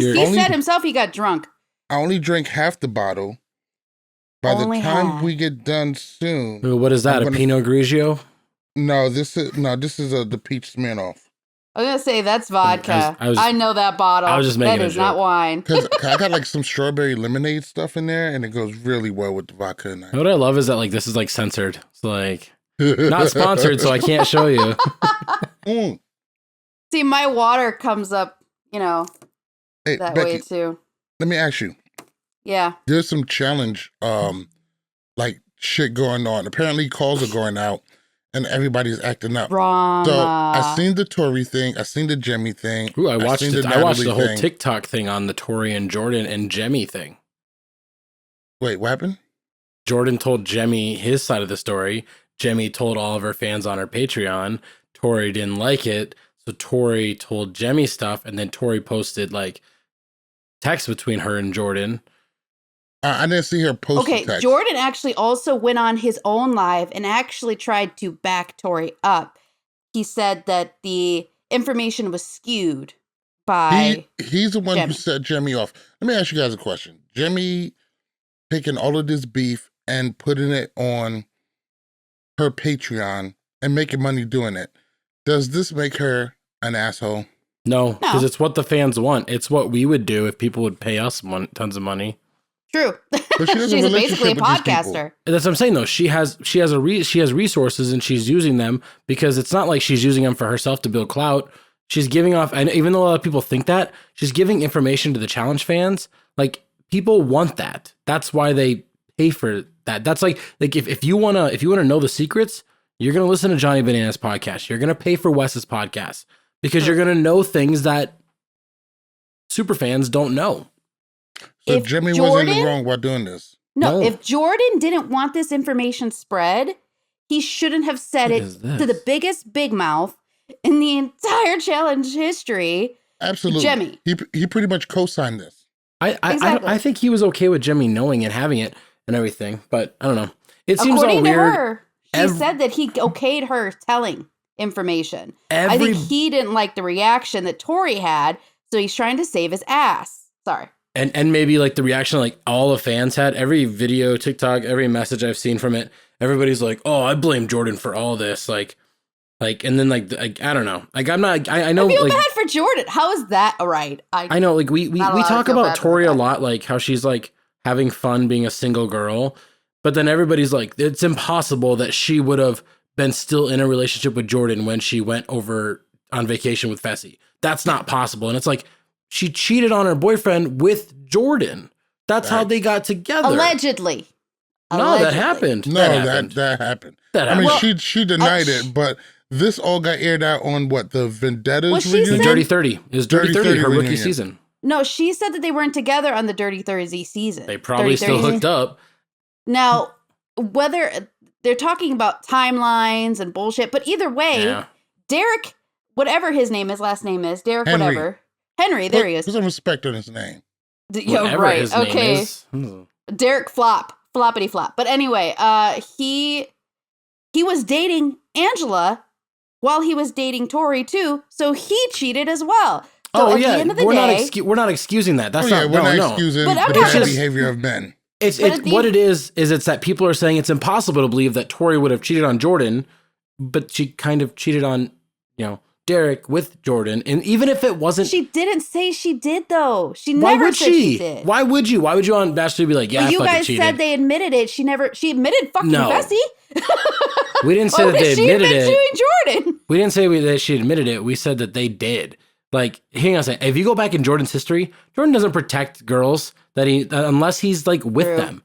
He said himself he got drunk. I only drank half the bottle. By the time we get done soon. Ooh, what is that? A Pinot Grigio? No, this is the peach Smirnoff. I was gonna say that's vodka. I know that bottle. I was just making that is not wine. Because I got like some strawberry lemonade stuff in there, and it goes really well with the vodka. And what I love is that like this is like censored. It's like not sponsored, so I can't show you. See, my water comes up, that Becky, way too. Let me ask you. Yeah. There's some challenge, like shit going on. Apparently, calls are going out. And everybody's acting up. Wrong. So I seen the Tori thing. I seen the Jemmy thing. Ooh, I watched the whole TikTok thing on the Tori and Jordan and Jemmy thing. Wait, what happened? Jordan told Jemmy his side of the story. Jemmy told all of her fans on her Patreon. Tori didn't like it. So Tori told Jemmy stuff. And then Tori posted like text between her and Jordan. I didn't see her post. Okay, text. Jordan actually also went on his own live and actually tried to back Tori up. He said that the information was skewed by he's the one Jemmy. who set Jemmy off. Let me ask you guys a question. Jemmy taking all of this beef and putting it on her Patreon and making money doing it. Does this make her an asshole? No, because it's what the fans want. It's what we would do if people would pay us tons of money. True. But she's basically a podcaster. That's what I'm saying though. She has resources and she's using them because it's not like she's using them for herself to build clout. She's giving off, and even though a lot of people think that, she's giving information to the challenge fans. Like people want that. That's why they pay for that. That's like if you wanna know the secrets, you're gonna listen to Johnny Bananas podcast. You're gonna pay for Wes's podcast because you're gonna know things that super fans don't know. So Jemmy wasn't in the wrong while doing this. No, if Jordan didn't want this information spread, he shouldn't have said it to the biggest big mouth in the entire challenge history. Absolutely. Jemmy. He pretty much co-signed this. I think he was okay with Jemmy knowing and having it and everything, but I don't know. It seems According all weird. To her, she said that he okayed her telling information. I think he didn't like the reaction that Tori had, so he's trying to save his ass. Sorry. And maybe like the reaction like all the fans had, every video, TikTok, every message I've seen from it, everybody's like, "Oh, I blame Jordan for all this." Like, and then like I don't know. Like I'm not. I know. I feel like, bad for Jordan. How is that right? I know. Like we talk about Tori a lot, like how she's like having fun being a single girl, but then everybody's like, it's impossible that she would have been still in a relationship with Jordan when she went over on vacation with Fessy. That's not possible. And it's like, she cheated on her boyfriend with Jordan. That's how they got together. Allegedly. No, that happened. No, that happened. I mean, she denied it, but this all got aired out on what, the Vendettas reunion? The Dirty 30. It was Dirty 30, her rookie season. No, she said that they weren't together on the Dirty 30 season. They probably still hooked up. Now, whether they're talking about timelines and bullshit, but either way, Derek, whatever his name is, last name is, Derek Henry. Whatever. He is. Put some respect on his name. Yeah, right. Okay. Derek Floppity Flop. But anyway, he was dating Angela while he was dating Tori too, so he cheated as well. So at the end of the day, we're not excusing that. That's we're not excusing the bad behavior of men. It's what it is it's that people are saying it's impossible to believe that Tori would have cheated on Jordan, but she kind of cheated on, Derek with Jordan. And even if it wasn't... She didn't say she did, though. She never said she did. Why would you? Why would you on Bachelor be like, yeah, you guys cheated. said they admitted it. She admitted fucking Fessy. We didn't say that they admitted it. Doing Jordan? We didn't say that she admitted it. We said that they did. Like, hang on a second. If you go back in Jordan's history, Jordan doesn't protect girls unless he's like with them.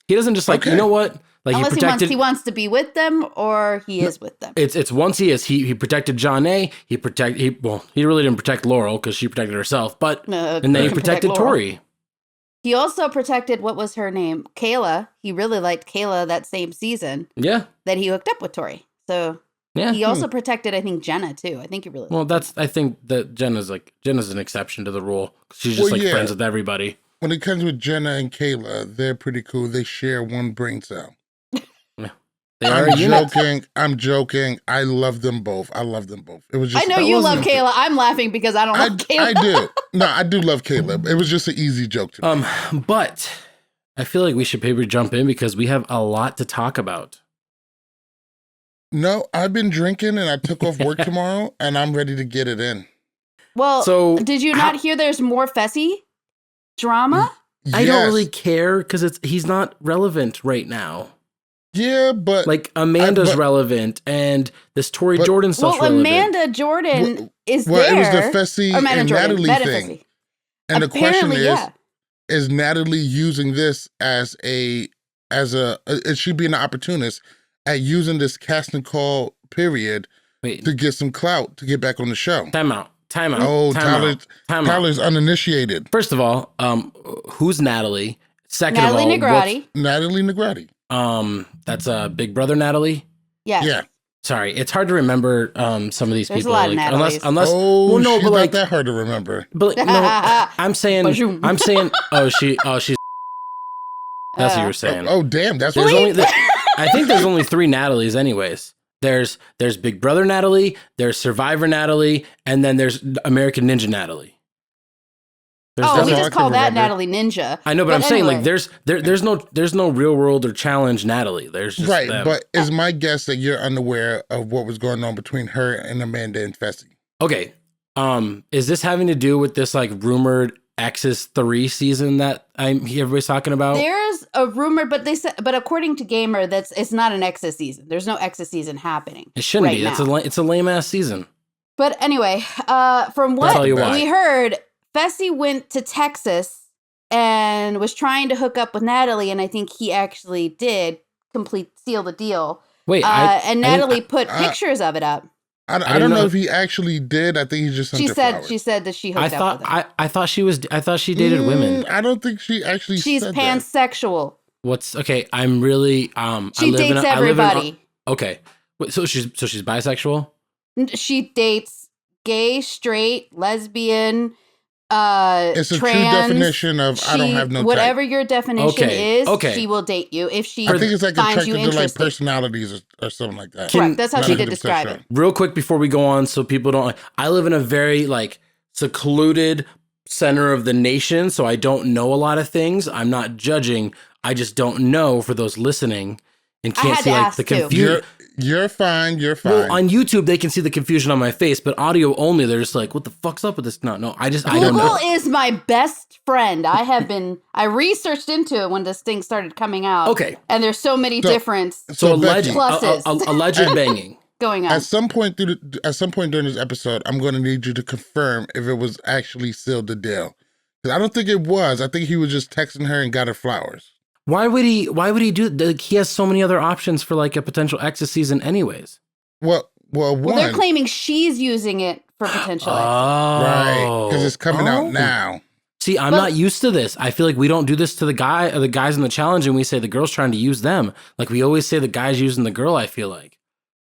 He doesn't just like, you know what? Like unless he wants to be with them or he is with them. It's once he is. He protected John A. He really didn't protect Laurel because she protected herself. But and then he protected Tori. He also protected, what was her name? Kayla. He really liked Kayla that same season. Yeah. That he hooked up with Tori. So he also protected, I think, Jenna too. I think he really. Well, I think that Jenna's an exception to the rule. She's just friends with everybody. When it comes with Jenna and Kayla, they're pretty cool. They share one brain cell. They are a unit. I'm joking. I love them both. It was just. I know you love Kayla. I'm laughing because I don't love Kayla. I do. No, I do love Kayla. It was just an easy joke to me. But I feel like we should maybe jump in because we have a lot to talk about. No, I've been drinking and I took off work tomorrow and I'm ready to get it in. Well, so did you not hear there's more Fessy drama? Yes. I don't really care because he's not relevant right now. Yeah, but like Amanda's relevant and this Tori Jordan stuff's relevant. Amanda Jordan is there. Well, it was the Fessy and Natalie thing. And apparently, the question is Natalie using this as is she being an opportunist at using this casting call period to get some clout to get back on the show? Time out. Oh, Tyler's uninitiated. First of all, who's Natalie? Second Natalie of all, Negrati. Natalie Negrati. That's Big Brother Natalie. Yeah. Sorry, it's hard to remember some of these There's people. A lot of Natalies. Unless well, no, but like that hard to remember. But no, I'm saying she's that's what you were saying. Oh damn, that's I think there's only 3 Natalies anyways. There's Big Brother Natalie, there's Survivor Natalie, and then there's American Ninja Natalie. We just call that Natalie Ninja. I know, but I'm saying like there's no Real World or Challenge Natalie. There's just right, them. But it's my guess that you're unaware of what was going on between her and Amanda and Fessy. Okay, is this having to do with this like rumored Exes 3 season that everybody's talking about? There's a rumor, but but according to Gamer, it's not an Exes season. There's no Exes season happening. It shouldn't be. It's a lame ass season. But anyway, from what we heard, Fessy went to Texas and was trying to hook up with Natalie, and I think he actually did seal the deal. Wait, and Natalie put pictures of it up. I don't know if he actually did. I think he just sent she said that she hooked up with him. I thought she dated women. I don't think she actually. She's pansexual. What's okay? I'm really She dates everybody. Okay, so she's bisexual. She dates gay, straight, lesbian. It's a trans, true definition of I don't have no type. Whatever your definition is, she will date you if she I think it's like finds you attracted to like interesting. Personalities or something like that. Correct. That's how she did describe it. Real quick before we go on, so people don't. I live in a very like secluded center of the nation, so I don't know a lot of things. I'm not judging. I just don't know for those listening and can't see like the confusion. You're fine. Well, on YouTube, they can see the confusion on my face, but audio only, they're just like, what the fuck's up with this? No, I don't know. Google is my best friend. I researched into it when this thing started coming out. Okay. And there's so many different pluses. Alleged banging. Going on. At some point during this episode, I'm going to need you to confirm if it was actually sealed the deal. Because I don't think it was. I think he was just texting her and got her flowers. Why would he do like, he has so many other options for like a potential Exes season anyways. Well, they're claiming she's using it for potential Exes. Right, because it's coming out now. See, I'm not used to this. I feel like we don't do this to the guys in the challenge, and we say the girl's trying to use them. Like we always say the guy's using the girl, I feel like.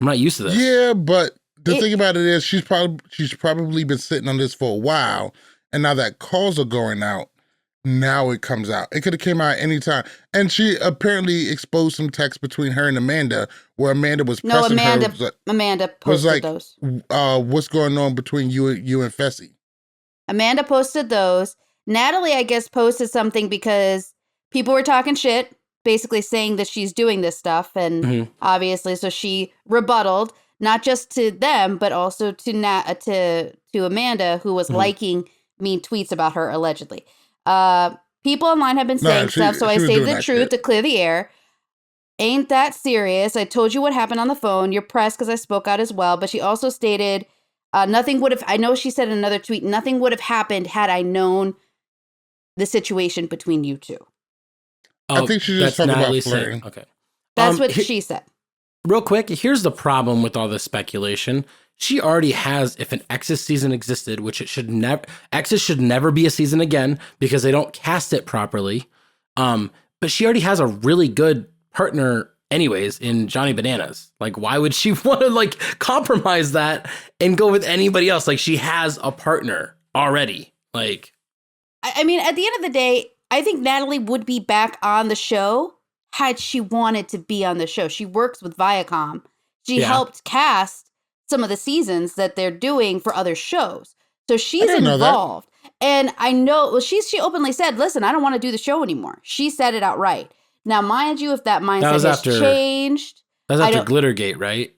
I'm not used to this. Yeah, but the thing about it is she's probably been sitting on this for a while, and now that calls are going out, now it comes out. It could have came out any time. And she apparently exposed some text between her and Amanda where Amanda was pressing her. Amanda posted those. What's going on between you and Fessy? Amanda posted those. Natalie, I guess, posted something because people were talking shit, basically saying that she's doing this stuff. And obviously, so she rebutted, not just to them, but also to Amanda, who was liking mean tweets about her, allegedly. People online have been saying stuff, so I saved the truth to clear the air. Ain't that serious? I told you what happened on the phone. You're pressed because I spoke out as well. But she also stated, nothing would have, I know she said in another tweet, nothing would have happened had I known the situation between you two. I think she just talking about flirting. Okay. That's what she said. Real quick, here's the problem with all this speculation. She already has, if an Exes season existed, which it should never, Exes should never be a season again because they don't cast it properly. But she already has a really good partner anyways in Johnny Bananas. Like, why would she want to like compromise that and go with anybody else? Like, she has a partner already. Like, I mean, at the end of the day, I think Natalie would be back on the show had she wanted to be on the show. She works with Viacom. She helped cast some of the seasons that they're doing for other shows. So she's involved. And I know, well, she openly said, listen, I don't want to do the show anymore. She said it outright. Now, mind you, if that mindset has changed. That was after Glittergate, right?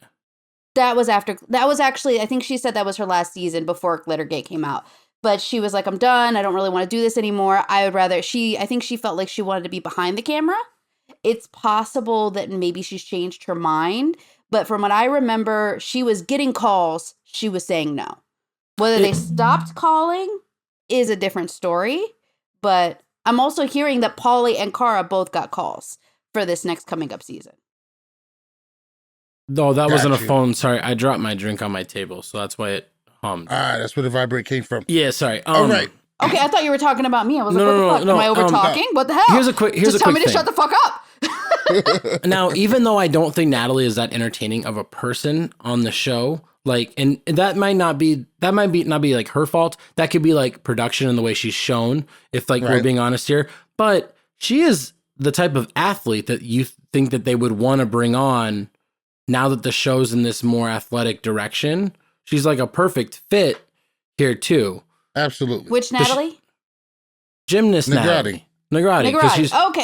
That was actually, I think she said that was her last season before Glittergate came out. But she was like, I'm done. I don't really want to do this anymore. I think she felt like she wanted to be behind the camera. It's possible that maybe she's changed her mind. But from what I remember, she was getting calls. She was saying no. Whether they stopped calling is a different story. But I'm also hearing that Paulie and Cara both got calls for this next coming up season. No, that wasn't a phone. Sorry, I dropped my drink on my table, so that's why it hummed. That's where the vibrate came from. Yeah, sorry. All right. Okay, I thought you were talking about me. I was like, what the fuck? Am I over talking? What the hell? Here's a quick Just tell me to shut the fuck up. Now, even though I don't think Natalie is that entertaining of a person on the show, like, and that might not be like her fault. That could be like production and the way she's shown, if like we're being honest here. But she is the type of athlete that you think that they would want to bring on now that the show's in this more athletic direction. She's like a perfect fit here too. Absolutely. Which Natalie? Gymnast Natalie. Negrati. Because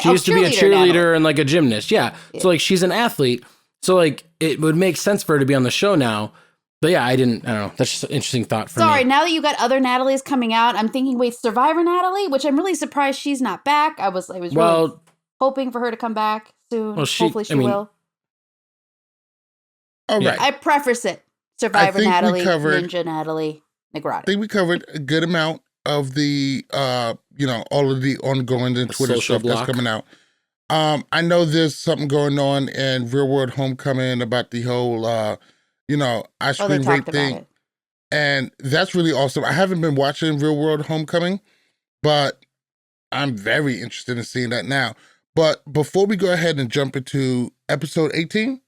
she used to be a cheerleader Natalie. And like a gymnast. Yeah. So like she's an athlete. So like it would make sense for her to be on the show now. But yeah, I don't know. That's just an interesting thought for me. Sorry, now that you got other Natalies coming out, I'm thinking, wait, Survivor Natalie? Which I'm really surprised she's not back. I was really hoping for her to come back soon. Well, Hopefully she will. All right. I preface it. Survivor Natalie, Ninja Natalie, Negrati. I think we covered a good amount of the, all of the ongoing Twitter stuff that's coming out. I know there's something going on in Real World Homecoming about the whole, ice cream rape thing. And that's really awesome. I haven't been watching Real World Homecoming, but I'm very interested in seeing that now. But before we go ahead and jump into episode 18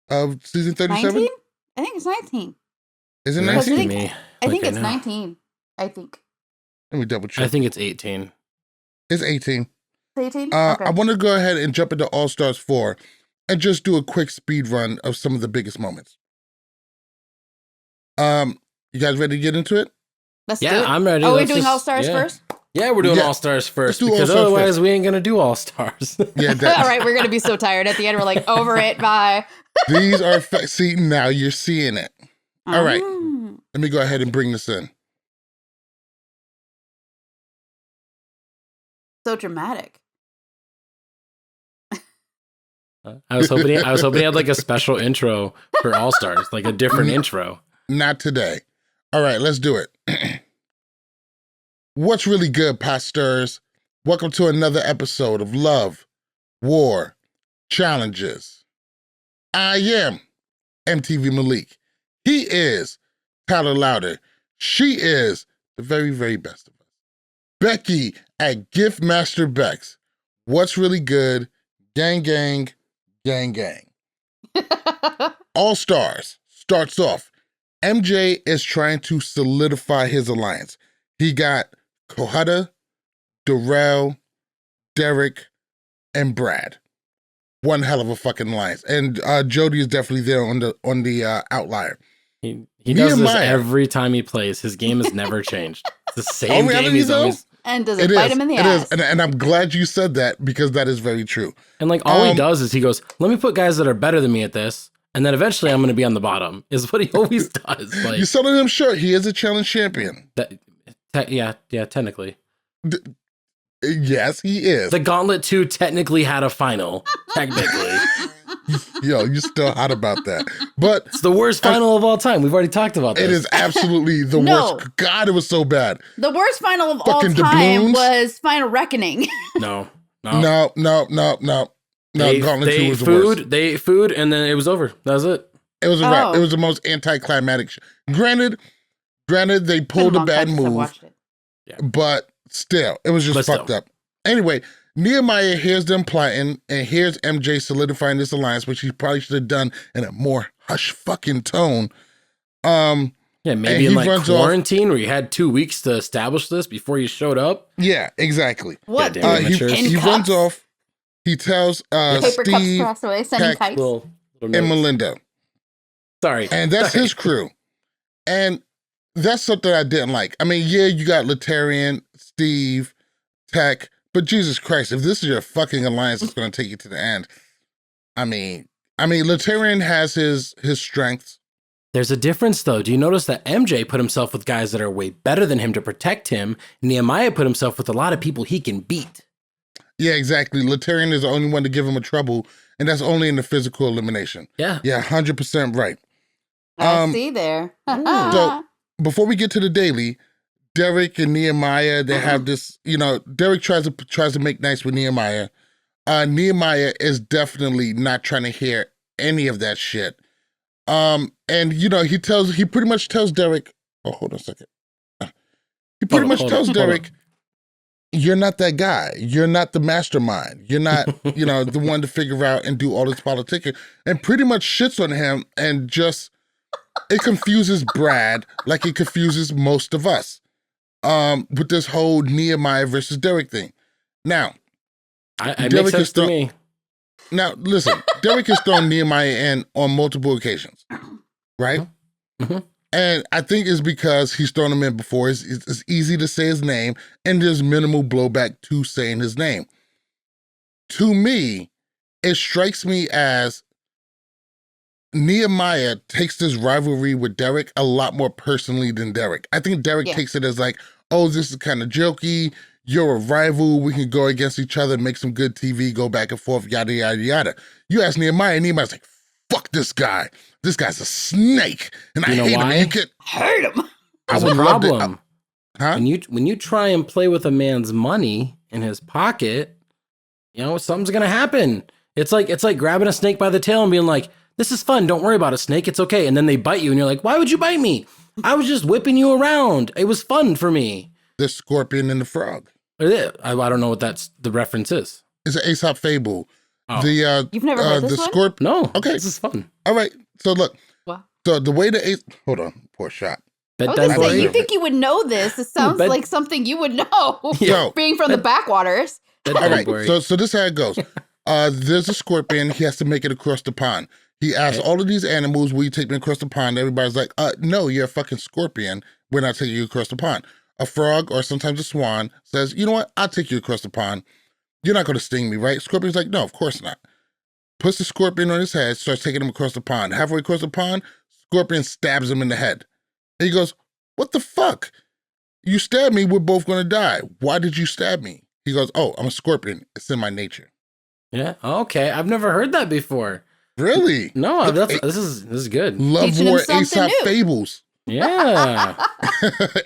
of season 37? 19? I think it's 19. Is it 19? I think it's 19. I think. Let me double check. I think it's 18. It's 18. It's 18? Okay. I want to go ahead and jump into All Stars 4 and just do a quick speed run of some of the biggest moments. You guys ready to get into it? Let's do it. I'm ready. Oh, we're doing All Stars first? Yeah, we're doing All Stars first because otherwise we ain't going to do All Stars. Yeah. All right, we're going to be so tired at the end. We're like, over it, bye. These are see, now you're seeing it. All right. Let me go ahead and bring this in. So dramatic. I was hoping he had like a special intro for All Stars, like a different intro. Not today. All right, let's do it. What's really good, pastors? Welcome to another episode of Love, War, Challenges. I am MTV Malik. He is Tyler Louder. She is the very, very best of us. Becky at Gift Master Bex. What's really good? Gang, gang, gang, gang. All Stars starts off. MJ is trying to solidify his alliance. He got Kohada, Darrell, Derek, and Brad. One hell of a fucking alliance. And Jody is definitely there on the outlier. He does this every time he plays. His game has never changed. It's the same game he's always. And does it bite him in the ass? It is. And I'm glad you said that because that is very true. And like all he does is he goes, let me put guys that are better than me at this. And then eventually I'm going to be on the bottom is what he always does. Like, you're selling him short. He is a challenge champion. Yeah, technically. Yes, he is. The Gauntlet 2 technically had a final. Technically. Yo, you're still hot about that. But it's the worst final of all time. We've already talked about this. It is absolutely the worst. God, it was so bad. The worst final of all time was Final Reckoning. No. Gauntlet 2 was the worst. They ate food and then it was over. That was it. It was a wrap. It was the most anticlimactic. Granted, they pulled a bad move. Yeah. But still, it was just fucked up. Anyway, Nehemiah hears them plotting and hears MJ solidifying this alliance, which he probably should have done in a more hush fucking tone. Maybe in like quarantine where you had 2 weeks to establish this before you showed up. Yeah, exactly. What? He runs off. He tells Paper cups Steve, pass away, sending Peck, kites. Little and notes. Melinda. Sorry. And that's his crew. And that's something I didn't like. I mean, yeah, you got Letarian, Steve, Tech, but Jesus Christ, if this is your fucking alliance that's going to take you to the end, I mean, Letarian has his strengths. There's a difference, though. Do you notice that MJ put himself with guys that are way better than him to protect him? Nehemiah put himself with a lot of people he can beat. Yeah, exactly. Letarian is the only one to give him a trouble, and that's only in the physical elimination. Yeah. Yeah, 100% right. I see there. So before we get to the daily, Derek and Nehemiah, they have this, Derek tries to make nice with Nehemiah. Nehemiah is definitely not trying to hear any of that shit. And he pretty much tells Derek, oh, hold on a second. He pretty much tells Derek, you're not that guy. You're not the mastermind. You're not, the one to figure out and do all this politicking, and pretty much shits on him, and just, it confuses Brad like it confuses most of us with this whole Nehemiah versus Derek thing. Now, it makes sense to me. Now, listen, Derek has thrown Nehemiah in on multiple occasions, right? Mm-hmm. And I think it's because he's thrown him in before. It's easy to say his name, and there's minimal blowback to saying his name. To me, it strikes me as Nehemiah takes this rivalry with Derek a lot more personally than Derek. I think Derek takes it as like, oh, this is kind of jokey. You're a rival. We can go against each other, make some good TV, go back and forth, yada, yada, yada. You ask Nehemiah, and Nehemiah's like, fuck this guy. This guy's a snake. And I hate him. You can hurt him. There's a problem. When you try and play with a man's money in his pocket, something's gonna happen. It's like grabbing a snake by the tail and being like, this is fun. Don't worry about it, snake. It's okay. And then they bite you, and you're like, why would you bite me? I was just whipping you around. It was fun for me. The scorpion and the frog. I don't know what the reference is. It's an Aesop fable. Oh. You've never heard this one? No. Okay. This is fun. All right. So look. What? So the way hold on, poor shot. You think you would know this? It sounds like something you would know. Yeah. Being from the backwaters. All right. So this is how it goes. There's a scorpion. He has to make it across the pond. He asks all of these animals, will you take me across the pond? Everybody's like, no, you're a fucking scorpion. We're not taking you across the pond. A frog or sometimes a swan says, you know what? I'll take you across the pond. You're not going to sting me, right? Scorpion's like, no, of course not. Puts the scorpion on his head, starts taking him across the pond. Halfway across the pond, scorpion stabs him in the head. And he goes, what the fuck? You stabbed me, we're both going to die. Why did you stab me? He goes, oh, I'm a scorpion. It's in my nature. Yeah, okay. I've never heard that before. Really? No, this is good. Love War Aesop Fables. Yeah.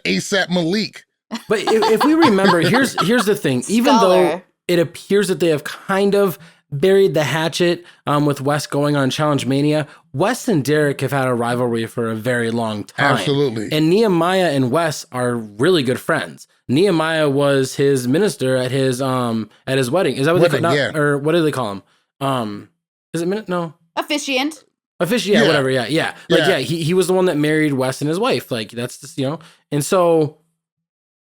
ASAP Malik. But if we remember, here's the thing. Even though it appears that they have kind of buried the hatchet with Wes going on Challenge Mania, Wes and Derek have had a rivalry for a very long time. Absolutely. And Nehemiah and Wes are really good friends. Nehemiah was his minister at his wedding. Is that what they call him? Or what do they call him? Is it no? Officiant, whatever. Yeah. He was the one that married Wes and his wife. Like that's just, and so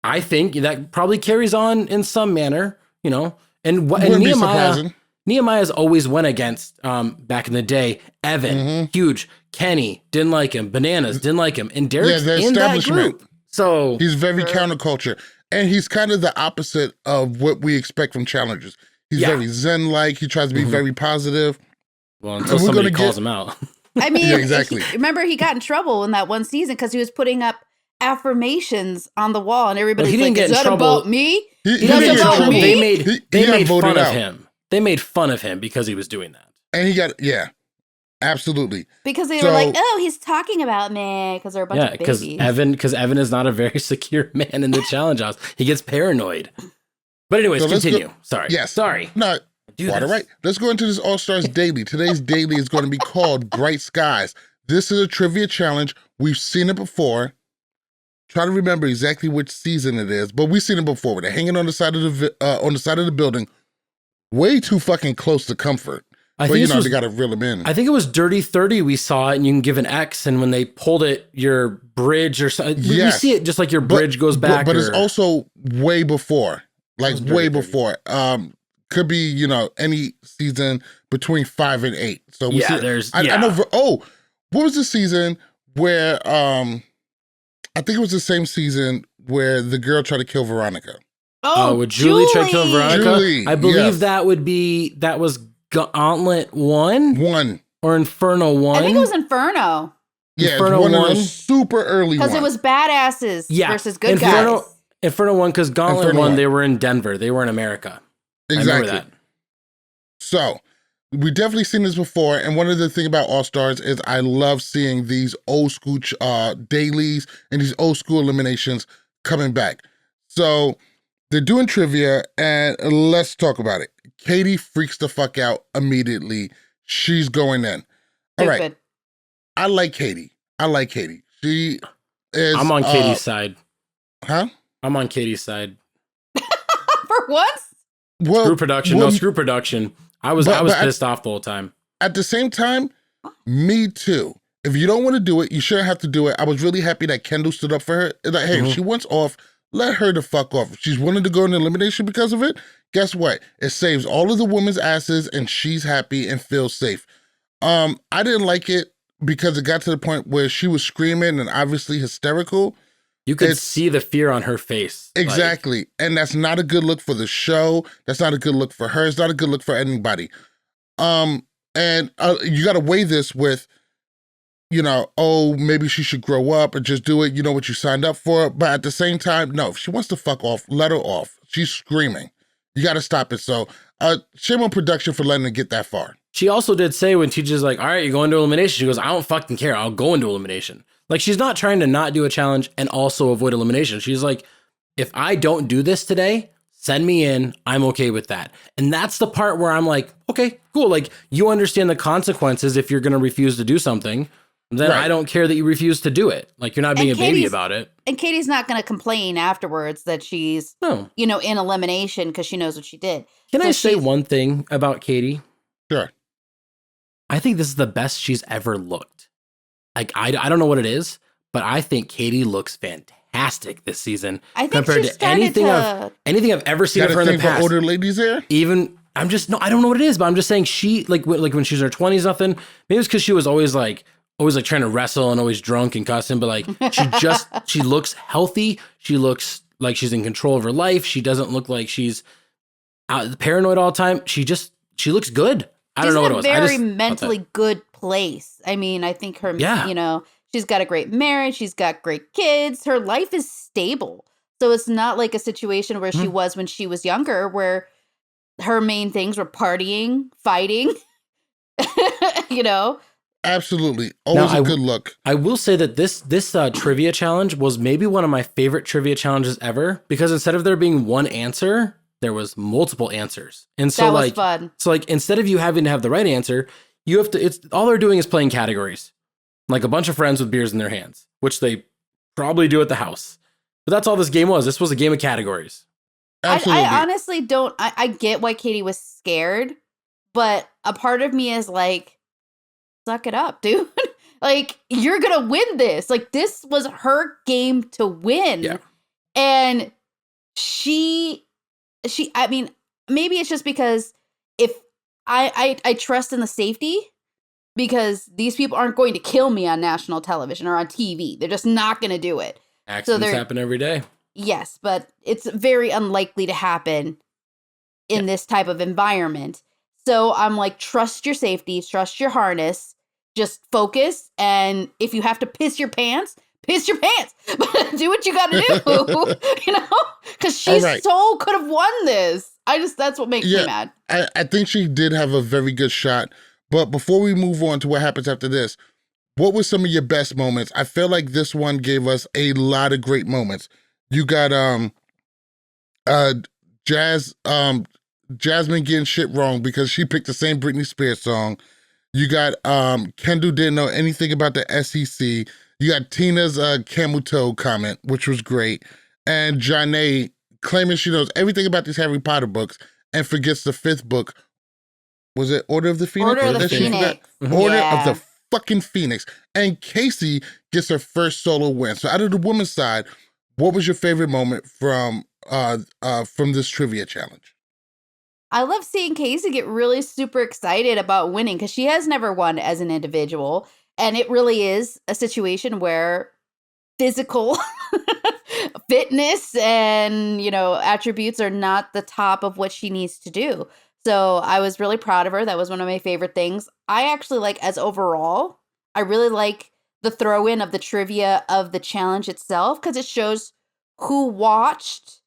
I think that probably carries on in some manner, and Nehemiah's always went against, back in the day, Evan, huge, Kenny, didn't like him, Bananas, didn't like him, and Derek's in that group. So he's very counterculture, and he's kind of the opposite of what we expect from challengers. He's very zen-like. He tries to be very positive. Well, until somebody calls him out. I mean, exactly. Remember, he got in trouble in that one season because he was putting up affirmations on the wall, and everybody's like, "Is that about me? He didn't get in trouble. They made fun of him. They made fun of him because he was doing that. And he got absolutely. Because they were like, "Oh, he's talking about me," because they're a bunch of babies. Because Evan is not a very secure man in the challenge house. He gets paranoid. But anyways, continue. Sorry. Yes. Sorry. No. All right. Let's go into this All-Stars Daily. Today's Daily is going to be called Bright Skies. This is a trivia challenge. We've seen it before. Try to remember exactly which season it is, but we've seen it before. They're hanging on the side of the building, way too fucking close to comfort. But they got to reel them in. I think it was Dirty 30. We saw it, and you can give an X, and when they pulled it, your bridge or something, we see it just like your bridge goes back. But it's also way before, like way before. could be, you know, any season between 5 and 8. So we see, I know. What was the season where I think it was the same season where the girl tried to kill Veronica. Oh, with Julie tried to kill Veronica. Julie, I believe that was Gauntlet 1 or Inferno 1. I think it was Inferno. Yeah, Inferno one 1. of those super early ones. Because it was badasses versus good guys. Inferno 1, because Gauntlet 1, they were in Denver. They were in America. Exactly. I remember that. So, we've definitely seen this before, and one of the things about All-Stars is I love seeing these old school dailies and these old school eliminations coming back. So, they're doing trivia, and let's talk about it. Katie freaks the fuck out immediately. She's going in. All right. I like Katie. She is... I'm on Katie's side. Huh? I'm on Katie's side. For once? Well, screw production. Screw production. I was pissed off the whole time. At the same time, me too. If you don't want to do it, you shouldn't have to do it. I was really happy that Kendall stood up for her. Like, hey, if she wants off, let her the fuck off. If she's wanting to go in elimination because of it, guess what? It saves all of the women's asses and she's happy and feels safe. I didn't like it because it got to the point where she was screaming and obviously hysterical. You could see the fear on her face. Exactly. And that's not a good look for the show. That's not a good look for her. It's not a good look for anybody. And you got to weigh this with, you know, oh, maybe she should grow up and just do it. You know what you signed up for. But at the same time, no, if she wants to fuck off, let her off. She's screaming. You got to stop it. So shame on production for letting it get that far. She also did say when teacher's like, all right, you're going to elimination. She goes, I don't fucking care. I'll go into elimination. Like, she's not trying to not do a challenge and also avoid elimination. She's like, if I don't do this today, send me in. I'm okay with that. And that's the part where I'm like, okay, cool. Like, you understand the consequences if you're going to refuse to do something. Then I don't care that you refuse to do it. Like, you're not being a baby about it. And Katie's not going to complain afterwards that she's, you know, in elimination because she knows what she did. Can I say one thing about Katie? Sure. I think this is the best she's ever looked. Like, I don't know what it is, but I think Katie looks fantastic this season compared to anything I've ever seen of her in the past. Older ladies there? Even, I don't know what it is, but I'm just saying she, like when she was in her 20s, nothing. Maybe it's because she was always trying to wrestle and always drunk and cussing, but like, she looks healthy. She looks like she's in control of her life. She doesn't look like she's paranoid all the time. She looks good. I don't know what it was. She's in a very mentally good place. I mean, I think her, you know, she's got a great marriage. She's got great kids. Her life is stable. So it's not like a situation where she was when she was younger, where her main things were partying, fighting, you know? Absolutely. Always a good look. I will say that this trivia challenge was maybe one of my favorite trivia challenges ever, because instead of there being one answer, there was multiple answers. And so that was fun. So like, instead of you having to have the right answer, you have to, it's all they're doing is playing categories. Like a bunch of friends with beers in their hands, which they probably do at the house. But that's all this game was. This was a game of categories. Absolutely. I honestly don't, I get why Katie was scared, but a part of me is like, suck it up, dude. Like, you're gonna win this. Like, this was her game to win. Yeah. And she, I mean, maybe it's just because if I trust in the safety, because these people aren't going to kill me on national television or on TV. They're just not going to do it. Accidents happen every day. Yes, but it's very unlikely to happen in this type of environment. So I'm like, trust your safety, trust your harness, just focus. And if you have to piss your pants, but do what you got to do, you know, because she so could have won this. That's what makes me mad. I think she did have a very good shot. But before we move on to what happens after this, what were some of your best moments? I feel like this one gave us a lot of great moments. You got Jasmine getting shit wrong because she picked the same Britney Spears song. You got Kendall didn't know anything about the SEC. You got Tina's camel toe comment, which was great. And Janae claiming she knows everything about these Harry Potter books and forgets the fifth book. Was it Order of the Phoenix? Order of the Phoenix. Order of the fucking Phoenix. And Casey gets her first solo win. So out of the women's side, what was your favorite moment from this trivia challenge? I love seeing Casey get really super excited about winning because she has never won as an individual. And it really is a situation where physical fitness and, attributes are not the top of what she needs to do. So I was really proud of her. That was one of my favorite things. I actually I really like the throw in of the trivia of the challenge itself because it shows who watched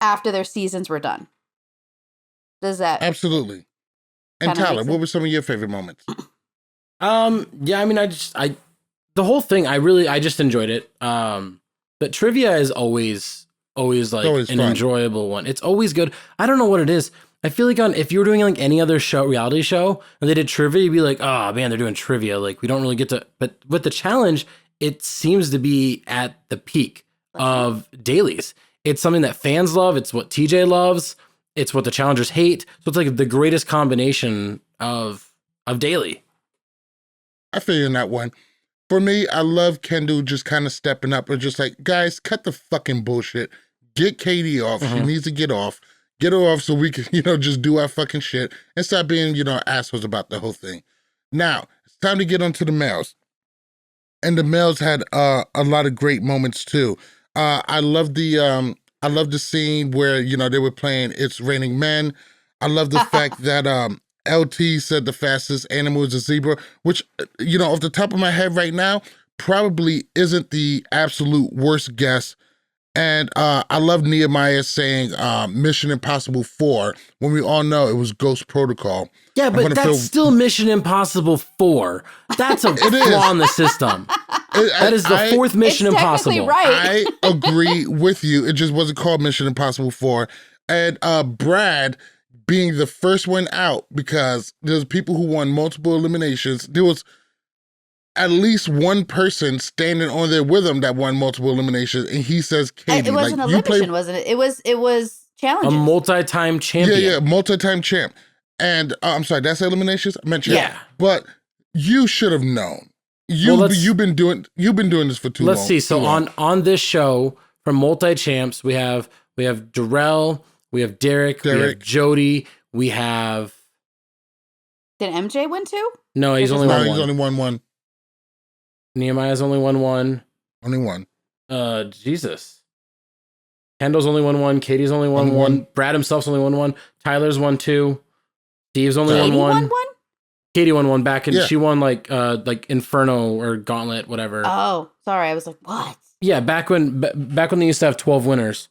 after their seasons were done. Does that absolutely? And Tyler, what were some of your favorite moments? Yeah, I mean, the whole thing, I just enjoyed it. But trivia is always like an fun, enjoyable one. It's always good. I don't know what it is. I feel like if you were doing like any other reality show and they did trivia, you'd be like, oh man, they're doing trivia. Like we don't really get to, but with the challenge, it seems to be at the peak of dailies. It's something that fans love. It's what TJ loves. It's what the challengers hate. So it's like the greatest combination of daily. I feel you in that one. For me, I love Kendall just kind of stepping up and just like, guys, cut the fucking bullshit. Get Katie off. She needs to get off. Get her off so we can, just do our fucking shit and stop being, assholes about the whole thing. Now, it's time to get onto the males. And the males had a lot of great moments too. I love the scene where, they were playing It's Raining Men. I love the fact that LT said the fastest animal is a zebra, which, off the top of my head right now, probably isn't the absolute worst guess. And I love Nehemiah saying Mission Impossible 4 when we all know it was Ghost Protocol. Yeah, but that's still Mission Impossible 4. That's a flaw in the system. That is the fourth Mission Impossible. Right. I agree with you. It just wasn't called Mission Impossible 4. And Brad being the first one out because there's people who won multiple eliminations. There was at least one person standing on there with him that won multiple eliminations, and he says, Katie, it wasn't elimination, wasn't it? It was challenges. A multi-time champion. Yeah, multi-time champ. And I'm sorry, that's eliminations? I meant champ. Yeah. But you should have known. You've been doing this for too long. Let's see. So on this show from multi-champs, we have Darrell, we have Derek, we have Jody, we have. Did MJ win too? No, he's only won one. Nehemiah's only won one. Only one. Jesus. Kendall's only won one. Katie's only won one. Brad himself's only won one. Tyler's won two. Steve's only won one. Katie won one back, and she won like Inferno or Gauntlet, whatever. Oh, sorry, I was like, what? Yeah, back when they used to have 12 winners.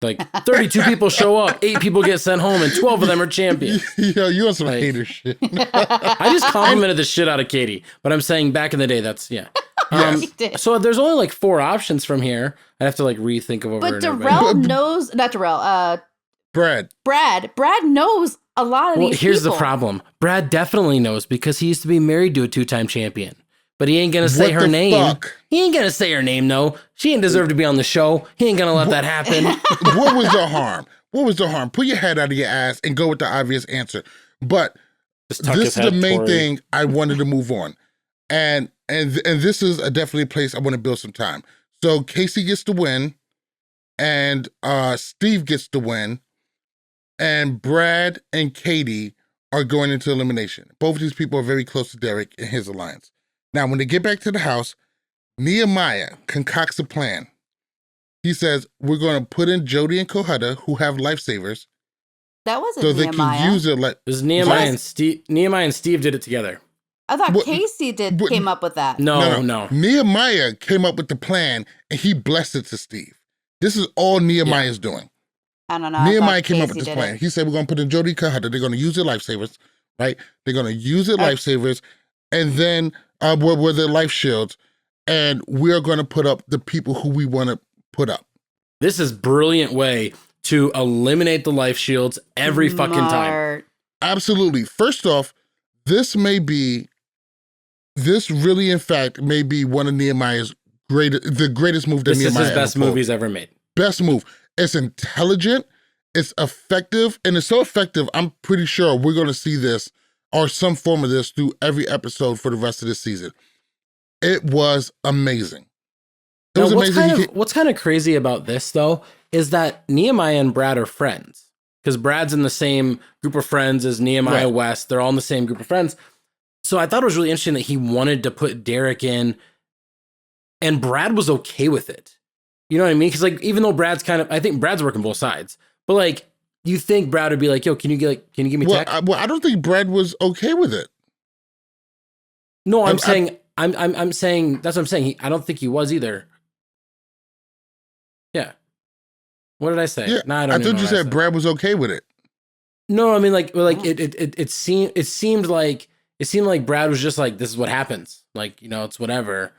Like 32 people show up, 8 people get sent home, and 12 of them are champions. Yo, you want some hater shit. I just complimented the shit out of Katie, but I'm saying back in the day, that's, yeah. So there's only like 4 options from here. I have to like rethink of over. But Darrell knows, not Darrell, Brad knows a lot of these people. Here's the problem. Brad definitely knows because he used to be married to a 2-time champion. But he ain't going to say her name. Fuck? He ain't going to say her name, no. She ain't deserve to be on the show. He ain't going to let that happen. What was the harm? Put your head out of your ass and go with the obvious answer. But this is the main thing I wanted to move on. And this is definitely a place I want to build some time. So Casey gets to win, and Steve gets to win, and Brad and Katie are going into elimination. Both of these people are very close to Derek and his alliance. Now, when they get back to the house, Nehemiah concocts a plan. He says, we're going to put in Jody and Kohutta, who have lifesavers. That wasn't so Nehemiah. They can use it like... It was Nehemiah and Steve. Nehemiah and Steve did it together. I thought Casey came up with that. No. Nehemiah came up with the plan, and he blessed it to Steve. This is all Nehemiah's doing. I don't know. Nehemiah came up with this plan. He said, we're going to put in Jody and Kohutta. They're going to use their lifesavers, right? They're going to use their lifesavers, and then... were their life shields, and we're going to put up the people who we want to put up. This is brilliant way to eliminate the life shields every fucking time. Absolutely. First off, this really in fact may be one of Nehemiah's the greatest move that Nehemiah ever pulled. This is his best move he's ever made. Best move. It's intelligent, it's effective, and it's so effective, I'm pretty sure we're going to see this or some form of this through every episode for the rest of this season. It was amazing. What's kind of crazy about this, though, is that Nehemiah and Brad are friends. because Brad's in the same group of friends as Nehemiah West. They're all in the same group of friends. So I thought it was really interesting that he wanted to put Derek in, and Brad was okay with it. You know what I mean? Because like, even though Brad's I think Brad's working both sides, but like, you think Brad would be like, yo, can you give me tech? I don't think Brad was okay with it. No, I'm saying that's what I'm saying. I don't think he was either. Yeah. What did I say? Yeah, no, I thought you said Brad was okay with it. No, I mean it seemed like Brad was just like, this is what happens. Like, it's whatever.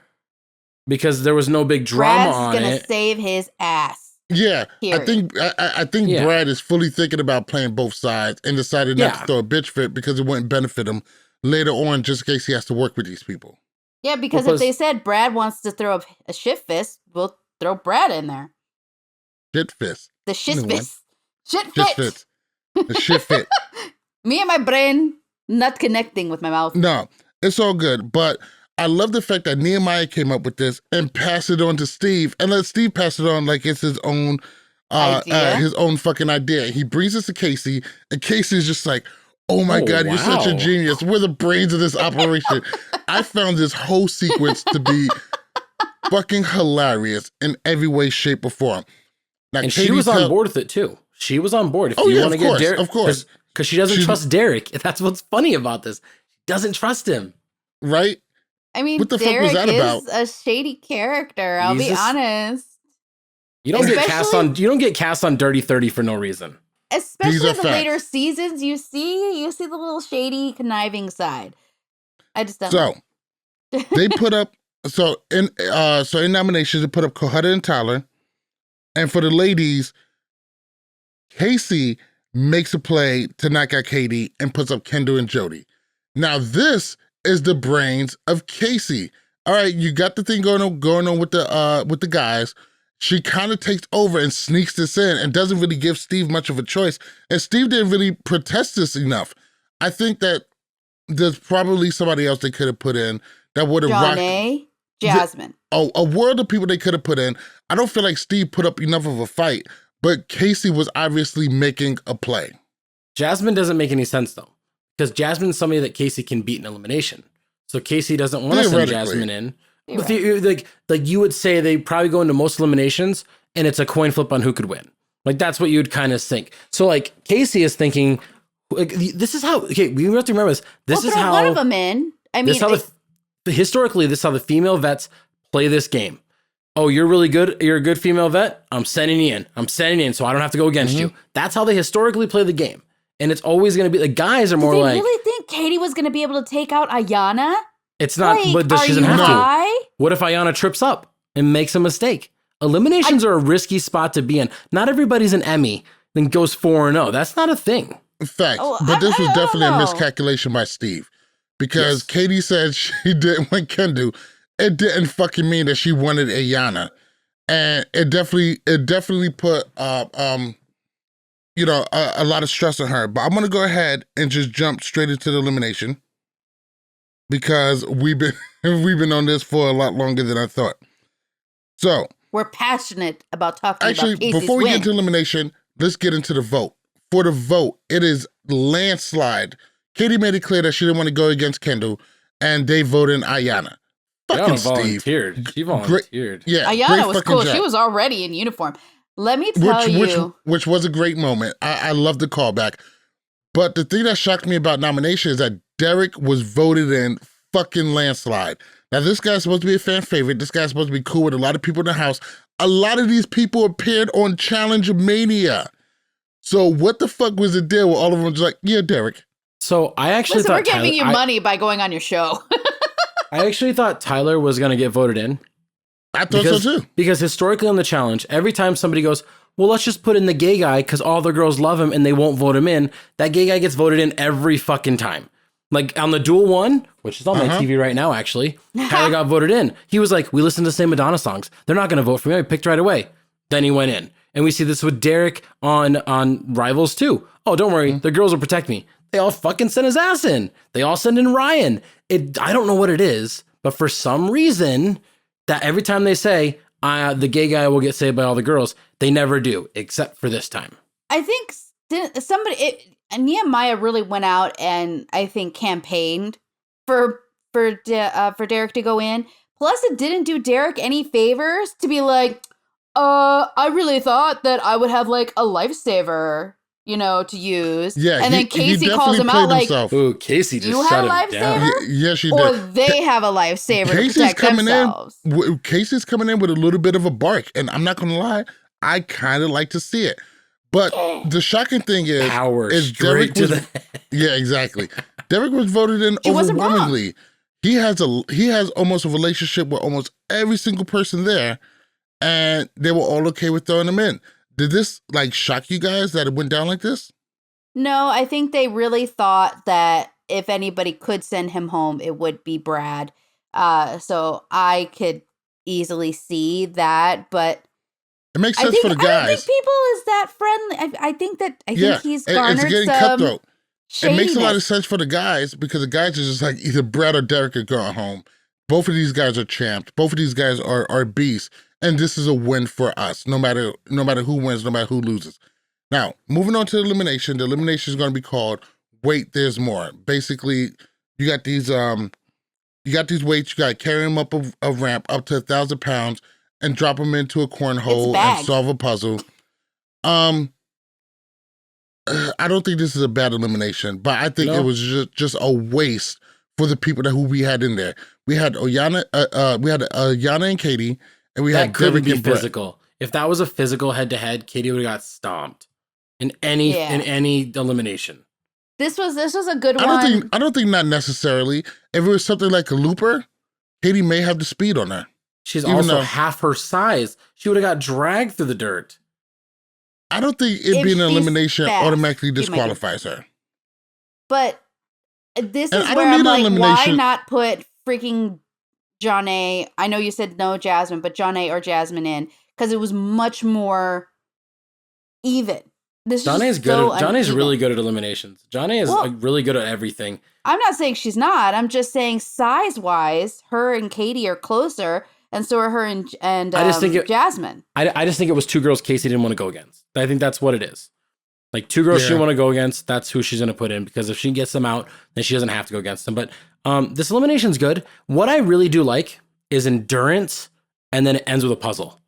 Because there was no big drama on it. Brad's gonna save his ass. Yeah, period. I think Brad is fully thinking about playing both sides and decided not to throw a bitch fit because it wouldn't benefit him later on, just in case he has to work with these people. Yeah, because if they said Brad wants to throw a shit fist, we'll throw Brad in there. Shit fist. The shit fist. Shit fit. The shit fit. Me and my brain not connecting with my mouth. No, it's all good, but I love the fact that Nehemiah came up with this and passed it on to Steve, and let Steve pass it on like it's his own fucking idea. He brings this to Casey, and Casey is just like, oh my God, you're such a genius. We're the brains of this operation. I found this whole sequence to be fucking hilarious in every way, shape, or form. Now, and Katie she was on board with it too. She was on board. If you want to get Derek, of course. Because she doesn't trust Derek. That's what's funny about this. She doesn't trust him. Right? I mean, what the Derek fuck was that is about? a shady character. I'll be honest. You don't get cast on Dirty 30 for no reason. Especially in the later seasons, you see the little shady, conniving side. I just don't. So they put up in nominations they put up Cohutta and Tyler, and for the ladies, Casey makes a play to knock out Katie and puts up Kendall and Jody. Now this is the brains of Casey. All right, you got the thing going on with the guys. She kind of takes over and sneaks this in and doesn't really give Steve much of a choice. And Steve didn't really protest this enough. I think that there's probably somebody else they could have put in that would have rocked. Jasmine. A world of people they could have put in. I don't feel like Steve put up enough of a fight, but Casey was obviously making a play. Jasmine doesn't make any sense though, because Jasmine's somebody that Casey can beat in elimination. So Casey doesn't want to send Jasmine in. Right. Like you would say they probably go into most eliminations and it's a coin flip on who could win. Like that's what you'd kind of think. So like Casey is thinking, like, this is how, okay, we have to remember this. This is how one of them in. I mean, historically, this is how the female vets play this game. Oh, you're really good. You're a good female vet. I'm sending you in. So I don't have to go against you. That's how they historically play the game. And it's always going to be, the guys are more like. Did they really think Katie was going to be able to take out Ayanna? It's not, but she doesn't have to. What if Ayanna trips up and makes a mistake? Eliminations are a risky spot to be in. Not everybody's an Emmy and goes 4-0. That's not a thing. Fact. But this was definitely a miscalculation by Steve. Because Katie said she didn't want Kendall. It didn't fucking mean that she wanted Ayanna. And it definitely put a lot of stress on her. But I'm gonna go ahead and just jump straight into the elimination. Because we've been on this for a lot longer than I thought. So we're passionate about talking about Casey's before we win. get into elimination, let's get into the vote. For the vote, it is landslide. Katie made it clear that she didn't want to go against Kendall, and they voted in Ayanna. Fucking Steve. She volunteered. Ayanna was cool. She was already in uniform. Let me tell you. Which was a great moment. I love the callback. But the thing that shocked me about nomination is that Derek was voted in fucking landslide. Now, this guy's supposed to be a fan favorite. This guy's supposed to be cool with a lot of people in the house. A lot of these people appeared on Challenge Mania. So what the fuck was the deal with all of them just like, yeah, Derek? So I actually thought we're giving you money by going on your show. I actually thought Tyler was going to get voted in. I thought so too. Because historically on the challenge, every time somebody goes, well, let's just put in the gay guy because all the girls love him and they won't vote him in, that gay guy gets voted in every fucking time. Like on the dual one, which is on my TV right now, actually, Tyler got voted in. He was like, we listen to the same Madonna songs. They're not going to vote for me. I picked right away. Then he went in. And we see this with Derek on Rivals too. Oh, don't worry. The girls will protect me. They all fucking send his ass in. They all send in Ryan. I don't know what it is, but for some reason, that every time they say, the gay guy will get saved by all the girls, they never do, except for this time. I think Nehemiah really went out and I think campaigned for Derek to go in. Plus, it didn't do Derek any favors to be like, I really thought that I would have like a lifesaver, to use. Yeah, and then Casey calls him out like, "Ooh, Casey just you shut have a him down." lifesaver? Yes, she Or did. they have a lifesaver Casey's to protect coming themselves. Casey's coming in with a little bit of a bark, and I'm not gonna lie, I kind of like to see it. But the shocking thing is Derek was, yeah, exactly. Derek was voted in overwhelmingly. He has almost a relationship with almost every single person there, and they were all okay with throwing him in. Did this like shock you guys that it went down like this? No, I think they really thought that if anybody could send him home, it would be Brad. So I could easily see that, but it makes sense for the guys. I don't think people is that friendly. I think he's garnered it's getting some cutthroat. shadiness. It makes a lot of sense for the guys because the guys are just like either Brad or Derek are going home. Both of these guys are champs. Both of these guys are beasts, and this is a win for us. No matter who wins, no matter who loses. Now, moving on to elimination. The elimination is going to be called "Wait, There's More." Basically, you got these weights. You got to carry them up a ramp up to 1,000 pounds and drop them into a cornhole and solve a puzzle. I don't think this is a bad elimination, but I think it was just a waste for the people who we had in there. We had Oyana, Yana and Katie, and we had couldn't Derek be and Brett. physical. If that was a physical head-to-head, Katie would have got stomped in any elimination. This was a good one. I don't think not necessarily. If it was something like a looper, Katie may have the speed on her. She's also half her size. She would have got dragged through the dirt. I don't think it being an elimination automatically disqualifies her. But this is where I'm like, why not put freaking Jonna? I know you said no Jasmine, but Jonna or Jasmine in, because it was much more even. Jonna's good. Jonna's really good at eliminations. Jonna is really good at everything. I'm not saying she's not. I'm just saying size-wise, her and Katie are closer, and so are her and Jasmine. I just think it was two girls Casey didn't want to go against. I think that's what it is. Like two girls she didn't want to go against. That's who she's going to put in, because if she gets them out, then she doesn't have to go against them. But this elimination's good. What I really do like is endurance, and then it ends with a puzzle.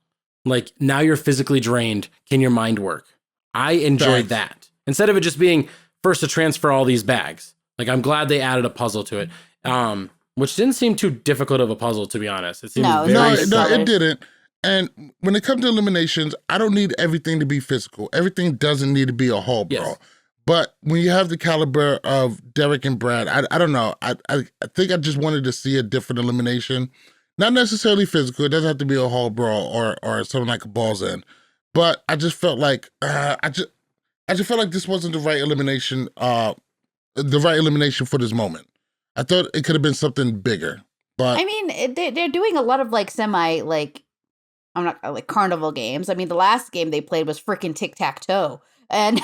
Like, now you're physically drained. Can your mind work? I enjoyed that. Instead of it just being first to transfer all these bags. Like, I'm glad they added a puzzle to it, which didn't seem too difficult of a puzzle, to be honest. It seemed no, it didn't. And when it comes to eliminations, I don't need everything to be physical. Everything doesn't need to be a haul brawl. Yes. But when you have the caliber of Derek and Brad, I don't know. I think I just wanted to see a different elimination. Not necessarily physical. It doesn't have to be a haul brawl or something like a balls in. But I just felt like I just felt like this wasn't the right elimination. The right elimination for this moment. I thought it could have been something bigger. But I mean, they're doing a lot of like I'm not like carnival games. I mean, the last game they played was freaking tic-tac-toe. And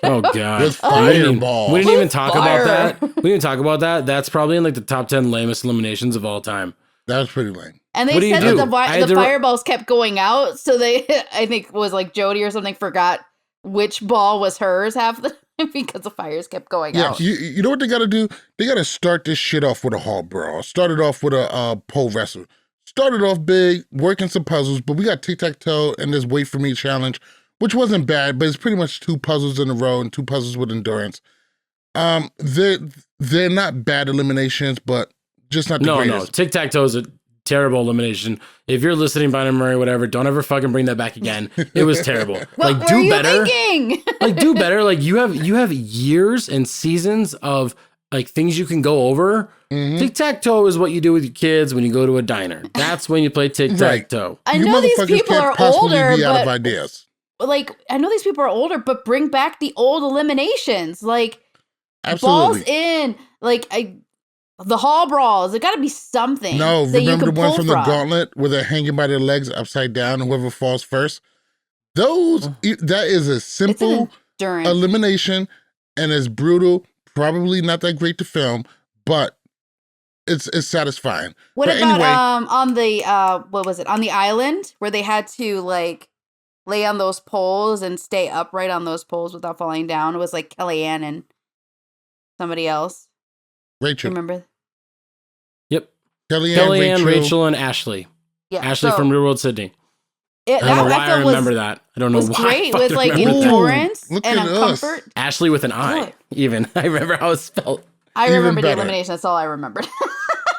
oh god, with fireball. We didn't even talk about that. We didn't talk about that. That's probably in like the top 10 lamest eliminations of all time. That was pretty lame. And they said that the fireballs kept going out, so they, I think it was like Jody or something, forgot which ball was hers half the time because the fires kept going out. You know what they got to do? They got to start this shit off with a hall brawl. Start it off with a pole wrestle. Started off big, working some puzzles, but we got tic-tac-toe and this wait for me challenge, which wasn't bad, but it's pretty much 2 puzzles in a row and 2 puzzles with endurance. They're not bad eliminations, but just not the greatest. No, tic-tac-toe is a terrible elimination. If you're listening, Bynum Murray, whatever, don't ever fucking bring that back again. It was terrible. What like, do better. Like, do better. Like, you have years and seasons of like things you can go over. Mm-hmm. Tic-tac-toe is what you do with your kids when you go to a diner. That's when you play tic-tac-toe. Right. I know these people are older, be out of ideas. Like, I know these people are older, but bring back the old eliminations. Like, absolutely. Balls in, like, the hall brawls. It got to be something. No, remember the one from the gauntlet where they're hanging by their legs upside down and whoever falls first? That is a simple elimination and it's brutal. Probably not that great to film, but it's satisfying. What about on the what was it, on the island where they had to like lay on those poles and stay upright on those poles without falling down was like Kellyanne and somebody else. Rachel. Remember? Yep. Kellyanne, Rachel, and Ashley. Yeah. Ashley from Real World Sydney. I don't know why I remember that. I don't know why. It was great with like remember that. endurance Look and at us. comfort. Ashley with an I. Good. Even I remember how it's spelled. I Even remember the better. elimination. That's all I remembered.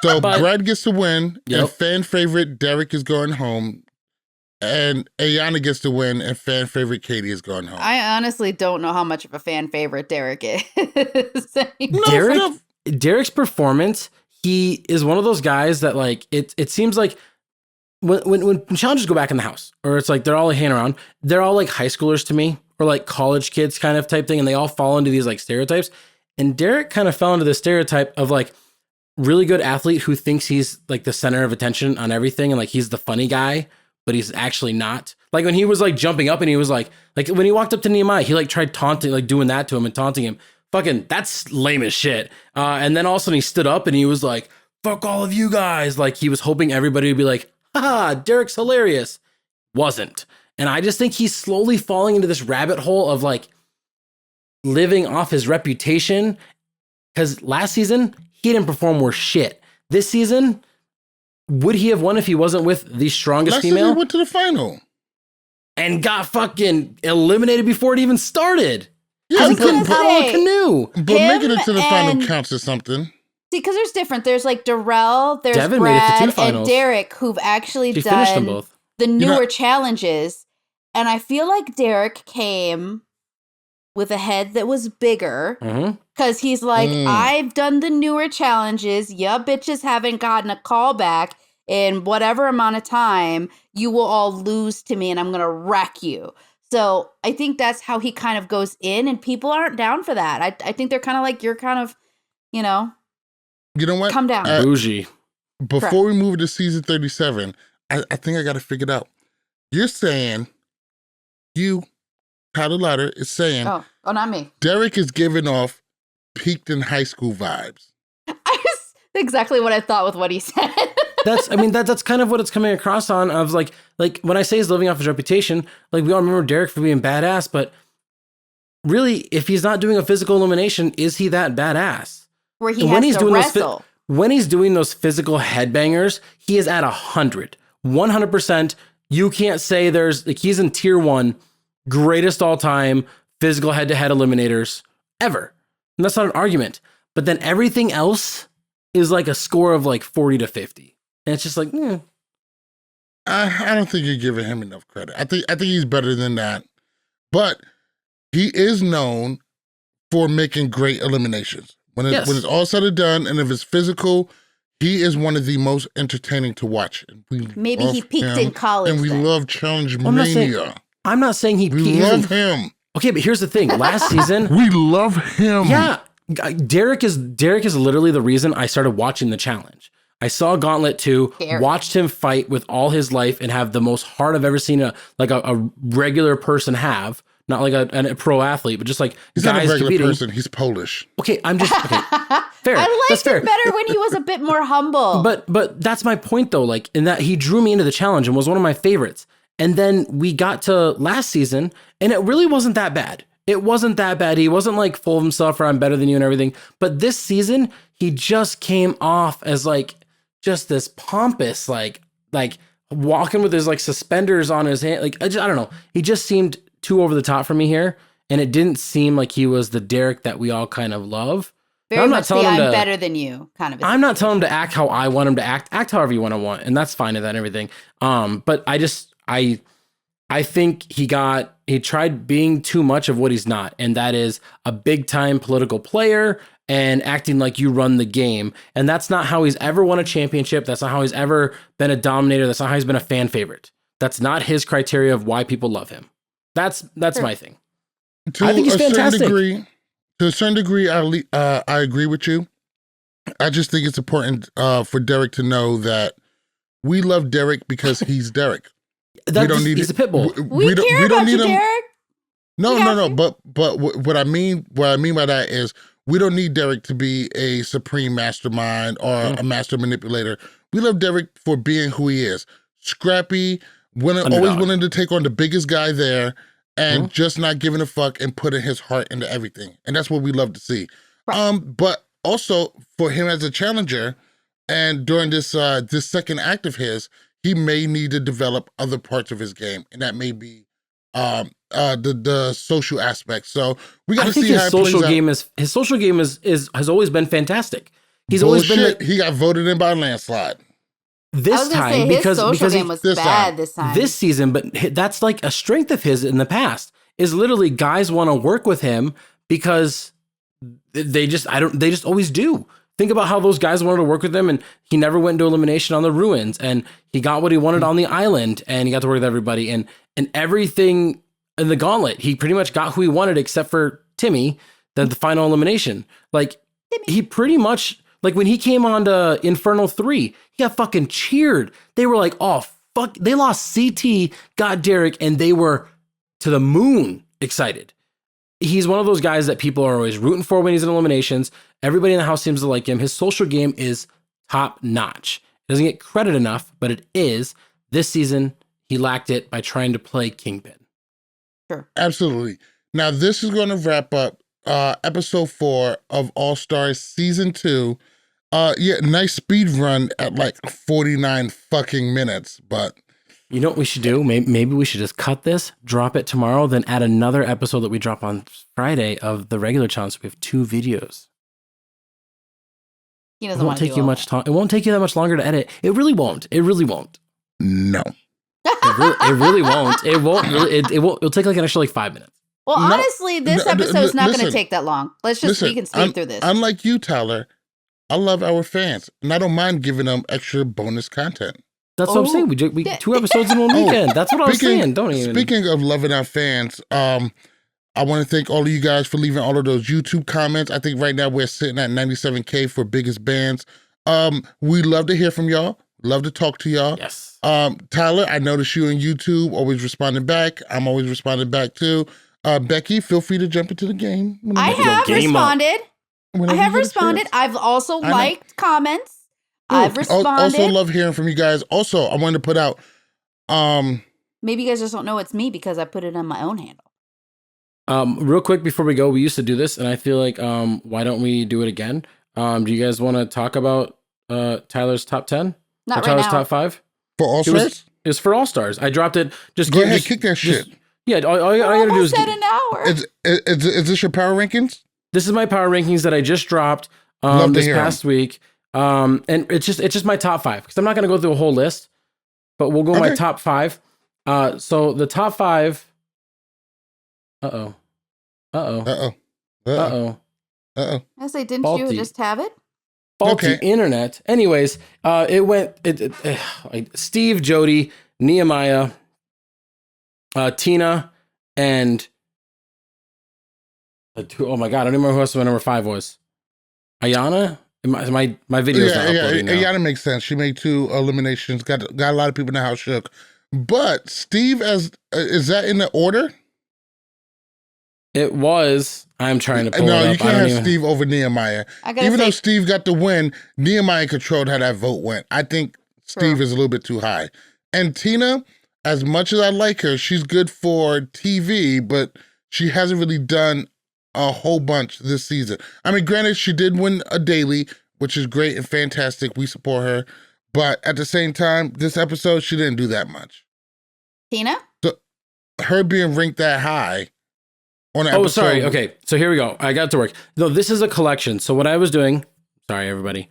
So But- Brad gets to win, Yep. and fan favorite Derek is going home, and Ayana gets to win, and fan favorite Katie is going home. I honestly don't know how much of a fan favorite Derek is. Derek's performance, he is one of those guys that like it seems like when challenges go back in the house, or it's like they're all like hanging around, they're all like high schoolers to me, or like college kids kind of type thing, and they all fall into these like stereotypes. And Derek kind of fell into the stereotype of like really good athlete who thinks he's like the center of attention on everything, and like he's the funny guy, but he's actually not. Like when he was like jumping up and he was like when he walked up to Nehemiah, he like tried taunting, like doing that to him and taunting him. Fucking, that's lame as shit. And then all of a sudden he stood up and he was like, fuck all of you guys. Like he was hoping everybody would be like, haha, Derek's hilarious. Wasn't. And I just think he's slowly falling into this rabbit hole of like living off his reputation. Because last season, he didn't perform worth shit. This season, would he have won if he wasn't with the strongest Last season female? he went to the final. And got fucking eliminated before it even started. Yeah, was gonna but, say- a canoe. but making it to the final and- counts as something. See, because there's different. There's like Darrell, there's Devin made it to two Brad, and finals. Derek who've actually She finished them done both. the know- newer challenges. And I feel like Derek came with a head that was bigger Mm-hmm. because he's like, Mm. I've done the newer challenges. Ya bitches haven't gotten a call back in whatever amount of time. You will all lose to me and I'm going to wreck you. So I think that's how he kind of goes in, and people aren't down for that. I think they're kind of like, you're kind of, You know what? come down. Bougie. Before we move to season 37, I think I got it figured out. You're saying, Tyler Lauder is saying, oh, not me. Derek is giving off peaked in high school vibes. That's exactly what I thought with what he said. That's kind of what it's coming across on of like when I say he's living off his reputation, like we all remember Derek for being badass, but really, if he's not doing a physical elimination, is he that badass? Where he And has to wrestle. When he's doing those physical headbangers, he is at 100%. You can't say there's like he's in tier 1, greatest all time physical head-to-head eliminators ever. And that's not an argument. But then everything else is like a score of like 40 to 50. And it's just like, I don't think you're giving him enough credit. I think he's better than that. But he is known for making great eliminations. When it's all said and done, and if it's physical, he is one of the most entertaining to watch. And Maybe he peaked in college. And we then. love Challenge I'm not saying- Mania. I'm not saying he We love him. Okay, but here's the thing. Last season, We love him. yeah, Derek is literally the reason I started watching the challenge. I saw Gauntlet 2, Derek. watched him fight with all his life and have the most heart I've ever seen a regular person have. Not like a pro athlete, but just like He's guys not a regular competing. person. He's Polish. Okay, I'm just okay. Fair. I That's liked fair. him better when he was a bit more humble. But that's my point though. Like in that he drew me into the challenge and was one of my favorites. And then we got to last season, and it really wasn't that bad. It wasn't that bad. He wasn't like full of himself or I'm better than you and everything. But this season, he just came off as like just this pompous, like walking with his like suspenders on his hand. Like I don't know. He just seemed too over the top for me here, and it didn't seem like he was the Derek that we all kind of love. Very I'm not much the telling him I'm to- better than you kind of. I'm not telling him to act how I want him to act. Act however you want, and that's fine with that and everything. But I think he tried being too much of what he's not, and that is a big time political player and acting like you run the game. And that's not how he's ever won a championship. That's not how he's ever been a dominator. That's not how he's been a fan favorite. That's not his criteria of why people love him. That's my thing. To I think he's fantastic. To a certain degree, I agree with you. I just think it's important for Derek to know that we love Derek because he's Derek. He's a pit bull. we care about you, Derek. No. you. But what I mean by that is we don't need Derek to be a supreme mastermind or a master manipulator. We love Derek for being who he is. Scrappy, always willing to take on the biggest guy there and just not giving a fuck and putting his heart into everything. And that's what we love to see. Right. But also for him as a challenger, and during this this second act of his, he may need to develop other parts of his game, and that may be the social aspect. So we got to see how his social game has always been fantastic. He's always been he got voted in by a landslide. This time because his game was bad this time. This season, but that's like a strength of his in the past. Is literally guys want to work with him because they just always do. Think about how those guys wanted to work with him, and he never went into elimination on the ruins, and he got what he wanted on the island, and he got to work with everybody, and everything in the gauntlet. He pretty much got who he wanted, except for Timmy, the final elimination. Like he pretty much, like when he came on to Inferno 3, he got fucking cheered. They were like, oh fuck, they lost CT, got Derek, and they were to the moon excited. He's one of those guys that people are always rooting for when he's in eliminations. Everybody in the house seems to like him. His social game is top notch. It doesn't get credit enough, but it is. This season, he lacked it by trying to play Kingpin. Sure. Absolutely. Now, this is going to wrap up episode 4 of All Stars season 2. Nice speed run at like 49 fucking minutes, but... You know what we should do? Maybe we should just cut this, drop it tomorrow, then add another episode that we drop on Friday of the regular challenge. So we have 2 videos. He doesn't want to take you much time. It won't take you that much longer to edit. It really won't. It really won't. No. It really won't. It won't. It won't. It'll take like an extra 5 minutes. Well, honestly, this episode's not going to take that long. We can speed through this. Unlike you, Tyler, I love our fans, and I don't mind giving them extra bonus content. That's what I'm saying. We 2 episodes in one weekend. That's what I was saying. Speaking of loving our fans, I want to thank all of you guys for leaving all of those YouTube comments. I think right now we're sitting at 97K for biggest bands. We love to hear from y'all. Love to talk to y'all. Yes. Tyler, I noticed you on YouTube always responding back. I'm always responding back too. Becky, feel free to jump into the game. I have responded. I've also liked comments. I've responded. Also love hearing from you guys. Also, I wanted to put out... Maybe you guys just don't know it's me because I put it on my own handle. Real quick before we go, we used to do this, and I feel like why don't we do it again? Do you guys want to talk about Tyler's top 10? Not right Tyler's now. top 5? For All Stars? It's for All Stars. I dropped it. Just go ahead, kick that shit. All you gotta do is an hour. Is this your power rankings? This is my power rankings that I just dropped this past week. And it's just my top 5 because I'm not gonna go through a whole list, but we'll go my top 5. So the top 5. I say, didn't you just have it? Faulty internet. Anyways, it went. Steve, Jody, Nehemiah, Tina, and oh my god, I don't remember who else my number 5 was. Ayana. My video's not uploading now. Ayana makes sense. She made 2 eliminations. Got a lot of people in the house shook. But Steve, is that in the order? It was. I'm trying to pull it up. No, you can't have Steve over Nehemiah. Even though Steve got the win, Nehemiah controlled how that vote went. I think Steve is a little bit too high. And Tina, as much as I like her, she's good for TV, but she hasn't really done a whole bunch this season. I mean, granted, she did win a daily, which is great and fantastic. We support her. But at the same time, this episode, she didn't do that much. Tina? So, her being ranked that high on episode... Oh, sorry. Okay, so here we go. I got to work. No, this is a collection. So what I was doing... Sorry, everybody.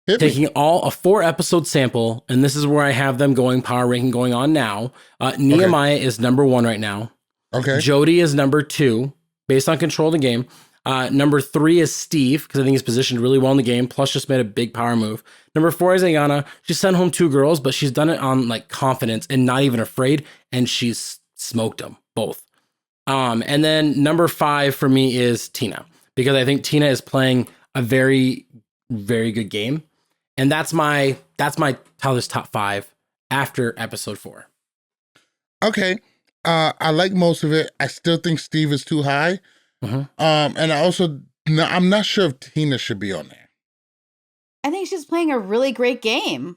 Taking a 4-episode sample, and this is where I have them going, power ranking going on now. Nehemiah is number 1 right now. Okay. Jody is number 2, based on control of the game. Number 3 is Steve, because I think he's positioned really well in the game, plus just made a big power move. Number 4 is Ayana. She sent home 2 girls, but she's done it on like confidence and not even afraid, and she's smoked them both. And then number 5 for me is Tina, because I think Tina is playing a very, very good game. And that's my Tyler's top 5 after episode 4. Okay. I like most of it. I still think Steve is too high. And I'm not sure if Tina should be on there. I think she's playing a really great game.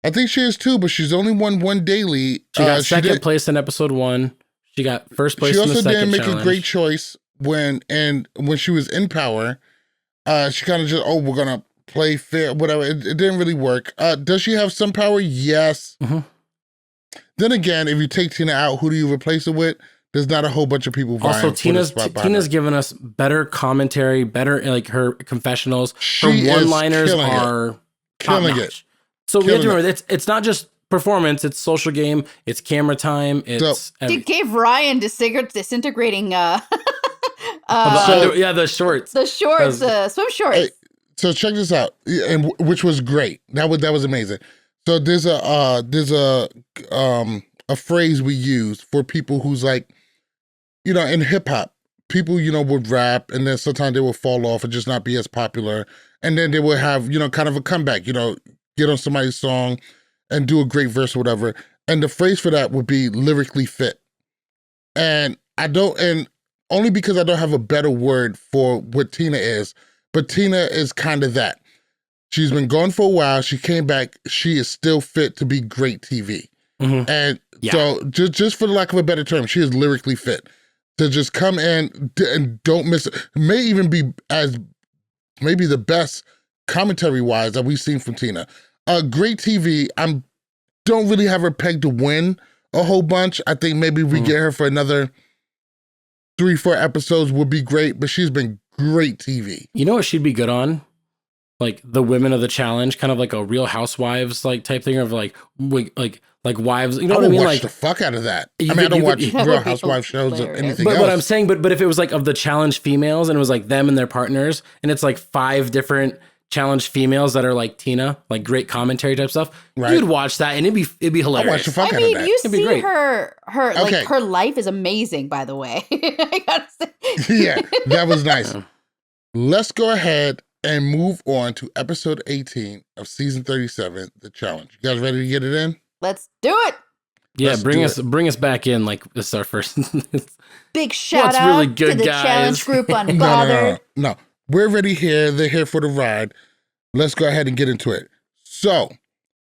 I think she is too, but she's only won one daily. She got second place in episode 1. She got first place in the second challenge. She also didn't make a great choice when she was in power. She kind of just, we're going to play fair, whatever. It didn't really work. Does she have some power? Yes. Mm-hmm. Then again, if you take Tina out, who do you replace it with? There's not a whole bunch of people vying. Also, Tina's given us better commentary, better like her confessionals. Her one-liners are killing it. So we have to remember, it's not just performance, it's social game, it's camera time, it's it gave Ryan disintegrating the shorts. The shorts, swim shorts. Hey, so check this out, and which was great. That was amazing. So there's a phrase we use for people who's like, in hip hop, people, would rap and then sometimes they will fall off and just not be as popular. And then they will have, kind of a comeback, get on somebody's song and do a great verse or whatever. And the phrase for that would be lyrically fit. And only because I don't have a better word for what Tina is, but Tina is kind of that. She's been gone for a while. She came back. She is still fit to be great TV. Mm-hmm. And so just for the lack of a better term, she is lyrically fit to just come in and don't miss it. May even be maybe the best commentary wise that we've seen from Tina. Great TV. Don't really have her pegged to win a whole bunch. I think maybe we get her for another 3-4 episodes would be great, but she's been great TV. You know what she'd be good on? Like the women of the challenge, kind of like a Real Housewives like type thing of like wives. You know what I mean? Watch the fuck out of that. I don't watch Real Housewives shows or anything else. But I'm saying, but if it was like of the challenge females and it was like them and their partners, and it's like 5 different challenge females that are like Tina, like great commentary type stuff, you'd watch that and it'd be hilarious. I'll watch the fuck out of that. You see her life is amazing, by the way. I gotta say. Yeah, that was nice. Let's go ahead and move on to episode 18 of season 37, The Challenge. You guys ready to get it in? Let's do it. Yeah, bring us back in like this is our first. Big shout out really good, to the guys. challenge group Unbothered. No. We're already here. They're here for the ride. Let's go ahead and get into it. So,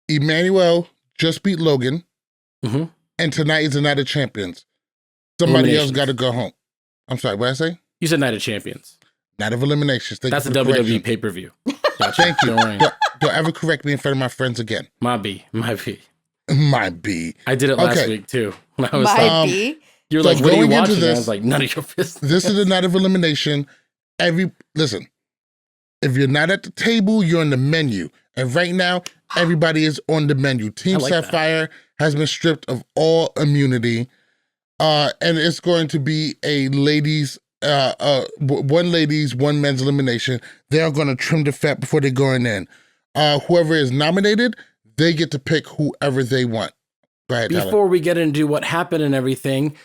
Emmanuel just beat Logan, and tonight is the Night of Champions. Somebody else got to go home. I'm sorry, what did I say? You said Night of Champions. Night of Eliminations. That's a WWE pay-per-view. Gotcha. Thank you. Don't ever correct me in front of my friends again. My B. My B. I did it last week too. When I was B. You were like, what are you watching? I was like, none of your business. This is the Night of Elimination. Listen, if you're not at the table, you're on the menu. And right now, everybody is on the menu. Team Sapphire has been stripped of all immunity. And it's going to be a one ladies, one men's elimination. They're going to trim the fat before they're going in. Whoever is nominated, they get to pick whoever they want. Go ahead, Before Tyler. we get into what happened and everything,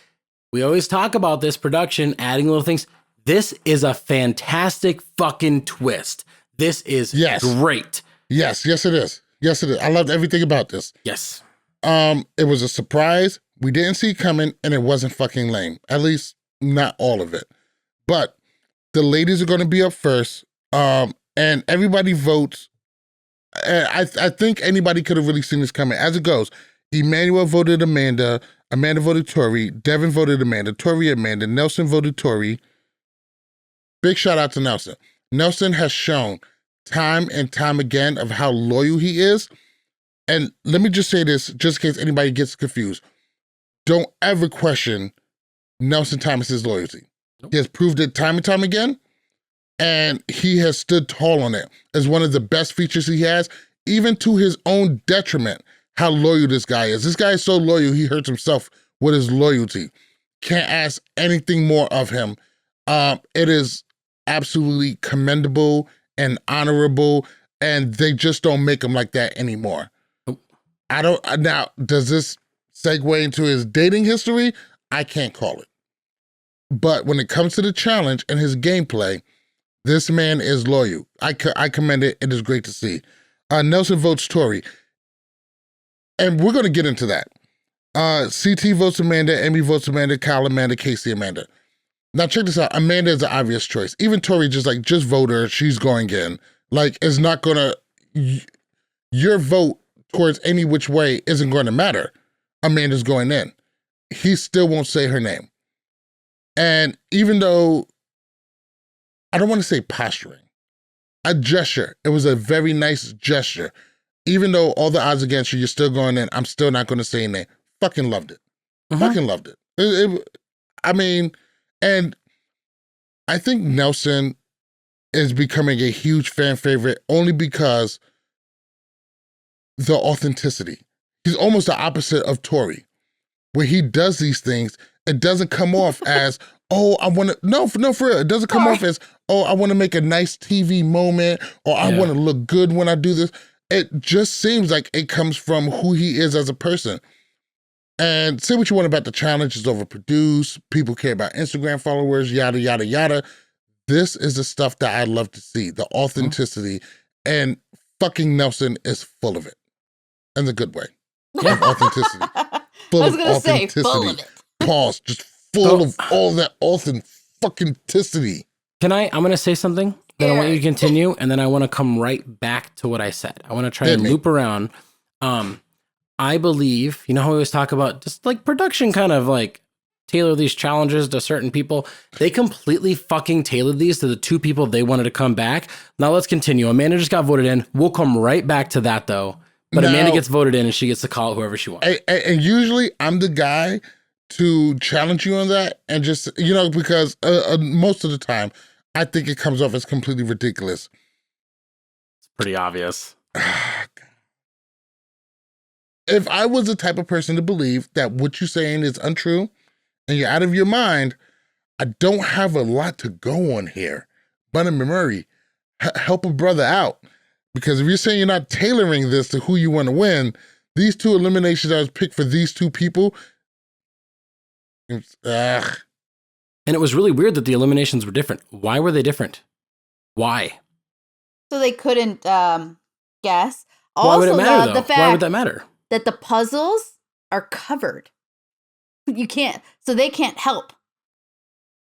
we always talk about this production, adding little things. This is a fantastic fucking twist. This is great. Yes, it is. Yes, it is. I loved everything about this. Yes. It was a surprise. We didn't see it coming, and it wasn't fucking lame. At least not all of it. But the ladies are going to be up first, and everybody votes. I think anybody could have really seen this coming. As it goes, Emmanuel voted Amanda. Amanda voted Tori. Devin voted Amanda. Tori, Amanda. Nelson voted Tori. Big shout out to Nelson. Nelson has shown time and time again of how loyal he is. And let me just say this, just in case anybody gets confused. Don't ever question Nelson Thomas's loyalty. Nope. He has proved it time and time again, and he has stood tall on it as one of the best features he has, even to his own detriment, how loyal this guy is. This guy is so loyal, he hurts himself with his loyalty. Can't ask anything more of him. It is absolutely commendable and honorable, and they just don't make him like that anymore. Nope. Now, does this segue into his dating history? I can't call it. But when it comes to the challenge and his gameplay, this man is loyal. I commend it. It is great to see. Nelson votes Tori. And we're going to get into that. CT votes Amanda, Emmy votes Amanda, Kyle Amanda, Casey Amanda. Now check this out. Amanda is the obvious choice. Even Tori just vote her. She's going in. Like, it's not gonna, your vote towards any which way isn't going to matter. Amanda's going in. He still won't say her name. And even though, I don't want to say posturing, a gesture, it was a very nice gesture. Even though all the odds against you, you're still going in, I'm still not going to say your name. Fucking loved it. Fucking loved it. I mean, and I think Nelson is becoming a huge fan favorite only because the authenticity. He's almost the opposite of Tori. Where he does these things, it doesn't come off as, oh, I want to, no, for real. It doesn't come off as, oh, I want to make a nice TV moment, or I want to look good when I do this. It just seems like it comes from who he is as a person. And say what you want about the challenge, it's overproduced, people care about Instagram followers, yada, yada, yada. This is the stuff that I love to see, the authenticity, and fucking Nelson is full of it. In the good way. Of authenticity. Full of authenticity. Full of it. Pause. Just full of all that authenticity. I'm going to say something, then I want you to continue, and then I want to come right back to what I said. I want to try and loop around. I believe, you know how we always talk about just like production kind of like tailor these challenges to certain people. They completely fucking tailored these to the two people they wanted to come back. Now let's continue. Amanda just got voted in. We'll come right back to that though. But now, Amanda gets voted in and she gets to call whoever she wants. And usually I'm the guy to challenge you on that and just, you know, because most of the time I think it comes off as completely ridiculous. It's pretty obvious. If I was the type of person to believe that what you're saying is untrue and you're out of your mind, I don't have a lot to go on here. Bunny Murray, help a brother out. Because if you're saying you're not tailoring this to who you want to win, these two eliminations I was picked for these two people, And it was really weird that the eliminations were different. Why were they different? Why? So they couldn't guess. Why would it matter, though? The fact Why would that matter? That the puzzles are covered. You can't, so they can't help.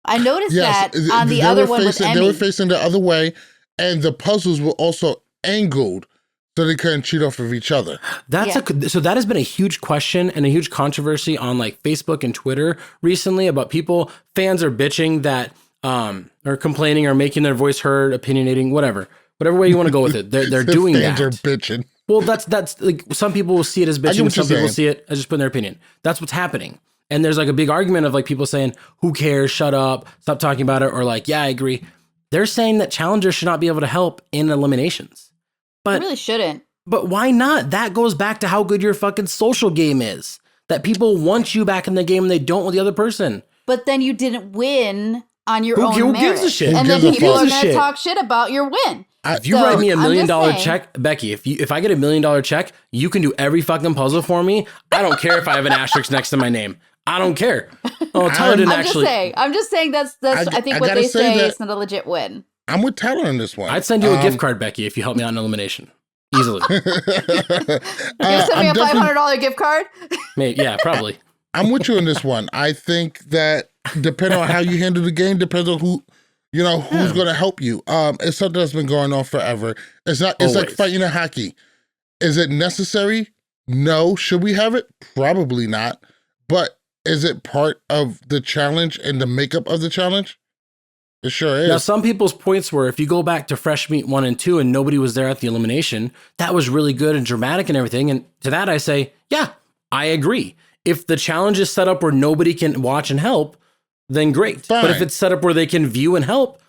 I noticed that on the other one with Emmy. They were facing the other way, and the puzzles were also angled so they couldn't cheat off of each other. So that has been a huge question and a huge controversy on like Facebook and Twitter recently about fans are bitching that, or complaining or making their voice heard, opinionating, whatever way you want to go with it. They're doing fans that. Fans are bitching. Well, that's like, some people will see it as bitching, some people see it as just putting their opinion. That's what's happening. And there's like a big argument of like people saying, who cares, shut up, stop talking about it, or like, yeah, I agree. They're saying that challengers should not be able to help in eliminations. But they really shouldn't. But why not? That goes back to how good your fucking social game is. That people want you back in the game and they don't want the other person. But then you didn't win on your own merit. Who gives a shit? And then people are going to talk shit about your win. If you write me $1 million check, Becky, if I get $1 million check, you can do every fucking puzzle for me. I don't care if I have an asterisk next to my name. I don't care. Oh, Tyler didn't actually. I'm just saying that's I think what they say is not a legit win. I'm with Tyler on this one. I'd send you a gift card, Becky, if you help me out in elimination. Easily. You're sending me a $500 gift card? Maybe, yeah, probably. I'm with you on this one. I think that depending on how you handle the game, depends on who's going to help you. It's something that's been going on forever. It's like fighting in hockey. Is it necessary? No. Should we have it? Probably not. But is it part of the challenge and the makeup of the challenge? It sure is. Now, some people's points were, if you go back to Fresh Meat 1 and 2 and nobody was there at the elimination, that was really good and dramatic and everything. And to that I say, yeah, I agree. If the challenge is set up where nobody can watch and help, then great. Fine. But if it's set up where they can view and help,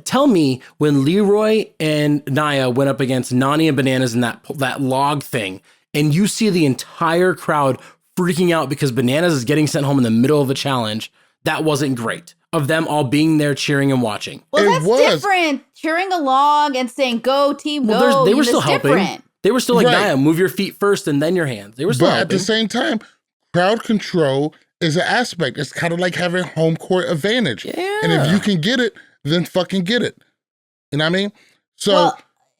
tell me when Leroy and Naya went up against Nani and Bananas in that log thing, and you see the entire crowd freaking out because Bananas is getting sent home in the middle of a challenge, that wasn't great. Of them all being there cheering and watching. Well, that's different. Cheering along and saying, go team, go. They were still helping. Different. They were still like, Naya, move your feet first and then your hands. They were still helping. But at the same time, crowd control is an aspect. It's kind of like having home court advantage. Yeah. And if you can get it, then fucking get it. You know what I mean? So